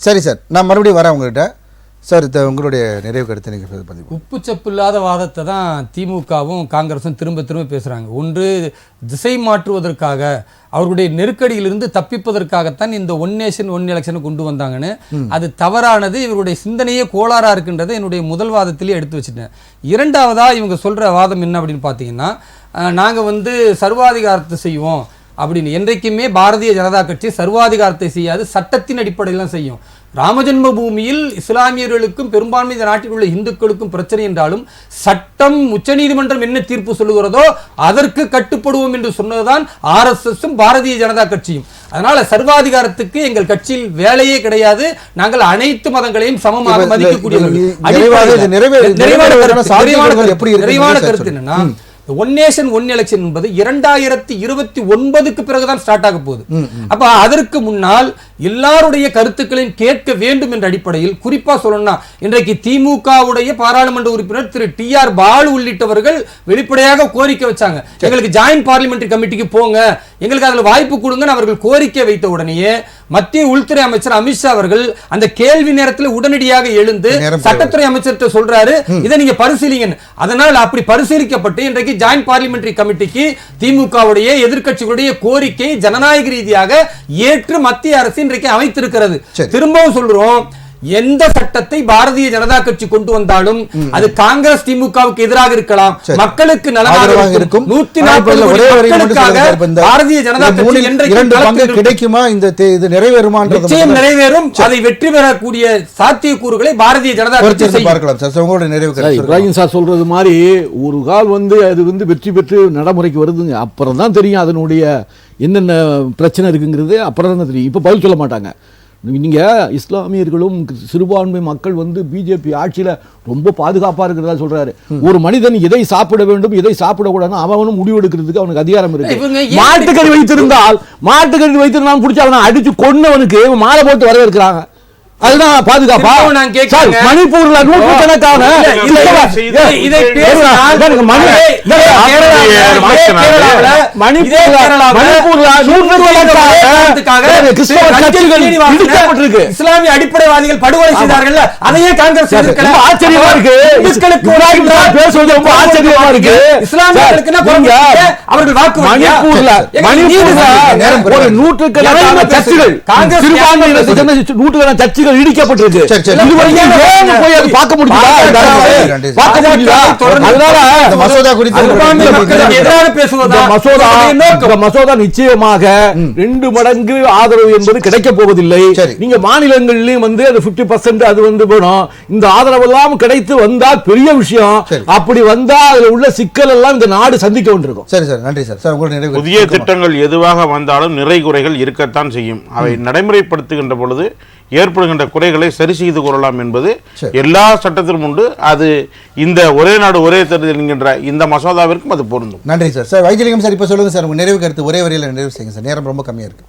சரி சார், நான் மறுபடியும் வரேன் உங்ககிட்ட. சார் உங்களுடைய நிறைவு கருத்தை நீங்கள் பதிவு. உப்பு சப்பு இல்லாத வாதத்தை தான் திமுகவும் காங்கிரஸும் திரும்ப திரும்ப பேசுகிறாங்க. ஒன்று திசை மாற்றுவதற்காக, அவர்களுடைய நெருக்கடியிலிருந்து தப்பிப்பதற்காகத்தான் இந்த ஒன் நேஷன் ஒன் எலெக்ஷனை கொண்டு வந்தாங்கன்னு. அது தவறானது. இவருடைய சிந்தனையே கோளாறாக இருக்குன்றதை என்னுடைய முதல் வாதத்திலேயே எடுத்து வச்சுட்டேன். இரண்டாவதாக இவங்க சொல்கிற வாதம் என்ன அப்படின்னு பார்த்தீங்கன்னா, நாங்கள் வந்து சர்வாதிகாரத்தை செய்வோம் அப்படின்னு. என்றைக்குமே பாரதிய ஜனதா கட்சி சர்வாதிகாரத்தை செய்யாது, சட்டத்தின் அடிப்படையில் தான் செய்யும். ராமஜென்ம பூமியில் இஸ்லாமியர்களுக்கும் பெரும்பான்மை இந்த நாட்டில் உள்ள இந்துக்களுக்கும் பிரச்சனை என்றாலும் சட்டம் உச்சநீதிமன்றம் என்ன தீர்ப்பு சொல்லுகிறதோ அதற்கு கட்டுப்படுவோம் என்று சொன்னதுதான் RSSம் பாரதிய ஜனதா கட்சியும். அதனால சர்வாதிகாரத்துக்கு எங்கள் கட்சியில் வேலையே கிடையாது. நாங்கள் அனைத்து மதங்களையும் சமமாக மதிக்கக்கூடியவர்கள். நிறைவான கருத்து என்னன்னா, ஒன் நேஷன் ஒன் எலெக்ஷன் என்பது 2029க்கு பிறகுதான் ஸ்டார்ட் ஆக போகுது. அப்ப அதற்கு முன்னால் எல்லாருடைய கருத்துக்களையும் கேட்க வேண்டும் என்ற அடிப்படையில், குறிப்பா சொல்லணும்னா இன்றைக்கு திமுகவுடைய பாராளுமன்ற உறுப்பினர் திரு TR பாலு உள்ளிட்டவர்கள் வெளிப்படையாக கோரிக்கை வச்சாங்க, எங்களுக்கு ஜாயிண்ட் பார்லிமெண்டரி கமிட்டிக்கு போங்க, எங்களுக்கு அதுல வாய்ப்பு கொடுங்கன்னு அவர்கள் கோரிக்கை வைத்த உடனேயே மத்திய உள்துறை அமைச்சர் அமித்ஷா அவர்கள் அந்த கேள்வி நேரத்தில் உடனடியாக எழுந்து சட்டத்துறை அமைச்சர்கிட்ட சொல்றாரு, இதை நீங்க பரிசீலிங்க. அதனால் அப்படி பரிசீலிக்கப்பட்டு இன்றைக்கு ஜாயிண்ட் பார்லிமெண்டரி கமிட்டிக்கு திமுகவுடைய எதிர்க்கட்சிகளுடைய கோரிக்கை ஜனநாயக ரீதியாக ஏற்று மத்திய அரசு இன்றைக்கு அமைத்திருக்கிறது. திரும்பவும் சொல்றோம், எந்த சட்டத்தை பாரதிய ஜனதா கட்சி கொண்டு வந்தாலும் அது காங்கிரஸ் திமுகவுக்கு எதிராக இருக்கலாம், மக்களுக்கு நலனாக இருக்கும். 140 பாரதிய ஜனதா கட்சி என்ற கிடைக்குமா, இந்த இது நிறைவேறுமா? நிச்சயம் நிறைவேறும். அதை வெற்றி பெறக்கூடிய சாத்தியக்கூறுகளை பாரதிய ஜனதா கட்சி பார்க்கலாம் சார். உங்களோட நிறைவு இப்ராஹிம் சார் சொல்றது மாதிரி ஒரு கால் அது வெற்றி பெற்று நடைமுறைக்கு வருதுங்க. அப்புறம் தான் தெரியும் அதனுடைய என்னென்ன பிரச்சனை இருக்குங்கிறது. அப்புறம் தான் தெரியும். இப்ப பதில் சொல்ல மாட்டாங்க. நீங்க இஸ்லாமியர்களும் சிறுபான்மை மக்கள் பிஜேபி ஆட்சியில ரொம்ப பாதுகாப்பா இருக்கிறதா சொல்றாரு. ஒரு மனிதன் எதை சாப்பிட வேண்டும் எதை சாப்பிடக்கூடாதுன்னு அவனும் முடிவெடுக்கிறதுக்கு அவனுக்கு அதிகாரம் இருக்கு. மாட்டுக்கறி வைத்திருந்தால் பிடிச்ச அவனை அடிச்சு கொன்னவனுக்கு மாலை போட்டு வரவேற்கிறாங்க. அதுதான் பாதுகாப்பா? மணிப்பூர்ல நூற்றுக்கணக்கான இஸ்லாமிய அடிப்படைவாதிகள் படுகொலை செய்தார்கள். அதையே காங்கிரஸ் ஆச்சரியமா இருக்கு. பேசுவது ரொம்ப ஆச்சரியமா இருக்கு. இஸ்லாமியர்களுக்கு அவர்கள் வாக்கு மணிப்பூர்ல ஒரு நூற்றுக்கணக்கான சர்ச்சைகள் நூற்றுக்கணக்கான சர்ச்சைகள் இடிக்கப்பட்டிருக்கு. பார்க்க முடியுதா? மசோதா நிச்சயமாக 2 மடங்கு ஆதரவு என்பது கிடைக்க போவதில்லை. நீங்க மாநிலங்களிலும் அது 50% அது போனோம். இந்த ஆதரவு எல்லாம் கிடைத்து வந்தால் பெரிய விஷயம். அப்படி வந்தா அதுல உள்ள சிக்கல் எல்லாம் இந்த நாடு சந்திக்க கொண்டிருக்கும். சரி சார், நன்றி சார். புதிய திட்டங்கள் எதுவாக வந்தாலும் நிறை குறைகள் இருக்கத்தான் செய்யும். அவை நடைமுறைப்படுத்துகின்ற பொழுது ஏற்படுகின்ற குறைகளை சரி செய்து கொள்ளலாம் என்பது எல்லா சட்டத்திலும் உண்டு. அது இந்த ஒரே நாடு ஒரே தேர்தல் என்கின்ற இந்த மசோதாவிற்கும் அது பொருந்தும். நன்றி சார். சார் வைத்தியலிங்கம் சார், இப்ப சொல்லுங்க சார், உங்க நிறைவு கருத்து ஒரே வரியில நிறைவு செய்யுங்க சார். நேரம் ரொம்ப கம்மியா இருக்கு.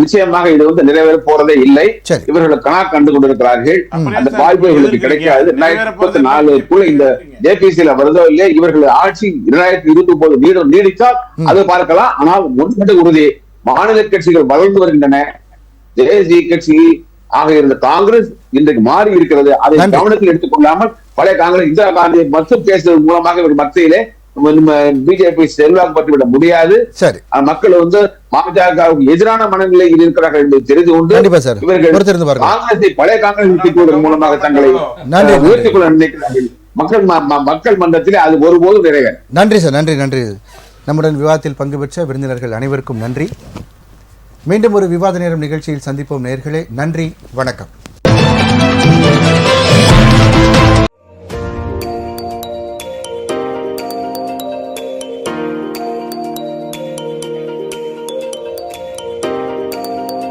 நிச்சயமாக இது நிறைவேற போறதே இல்லை. இவர்கள் கணா கண்டு கொண்டிருக்கிறார்கள். அந்த வாய்ப்பு இவர்களுக்கு கிடைக்காது. 2024 இந்த ஜேபிசியில வருதோ இல்லையே, இவர்கள் ஆட்சி 2029 நீடித்தால் அது பார்க்கலாம். ஆனால் ஒன்று உறுதி, மாநில கட்சிகள் வளர்ந்து வருகின்றன. தேசிய கட்சி ஆக இருந்த காங்கிரஸ் இன்றைக்கு மாறி இருக்கிறது. அதை கவனத்தில் எடுத்துக் கொள்ளாமல் பழைய காங்கிரஸ் இந்திரா காந்தியை மட்டும் பேசுவதன் மூலமாக இவர் மத்தியிலே பிஜேபி செல்வாக்கு பட்டுவிட முடியாது. மக்கள் பாஜகவுக்கு எதிரான மனநிலையில் இருக்கிறார்கள் என்பது தெரிந்து கொண்டு இவர்கள் காங்கிரஸை பழைய காங்கிரஸ் திட்டுவதன் மூலமாக தங்களை உயர்த்திக் கொள்ள நினைக்கிறார்கள். மக்கள் மன்றத்திலே அது ஒருபோதும் நிறைவேறும். நன்றி சார். நன்றி நன்றி. நம்முடன் விவாதத்தில் பங்கு பெற்ற விருந்தினர்கள் அனைவருக்கும் நன்றி. மீண்டும் ஒரு விவாத நேரம் நிகழ்ச்சியில் சந்திப்போம் நேயர்களே. நன்றி, வணக்கம்.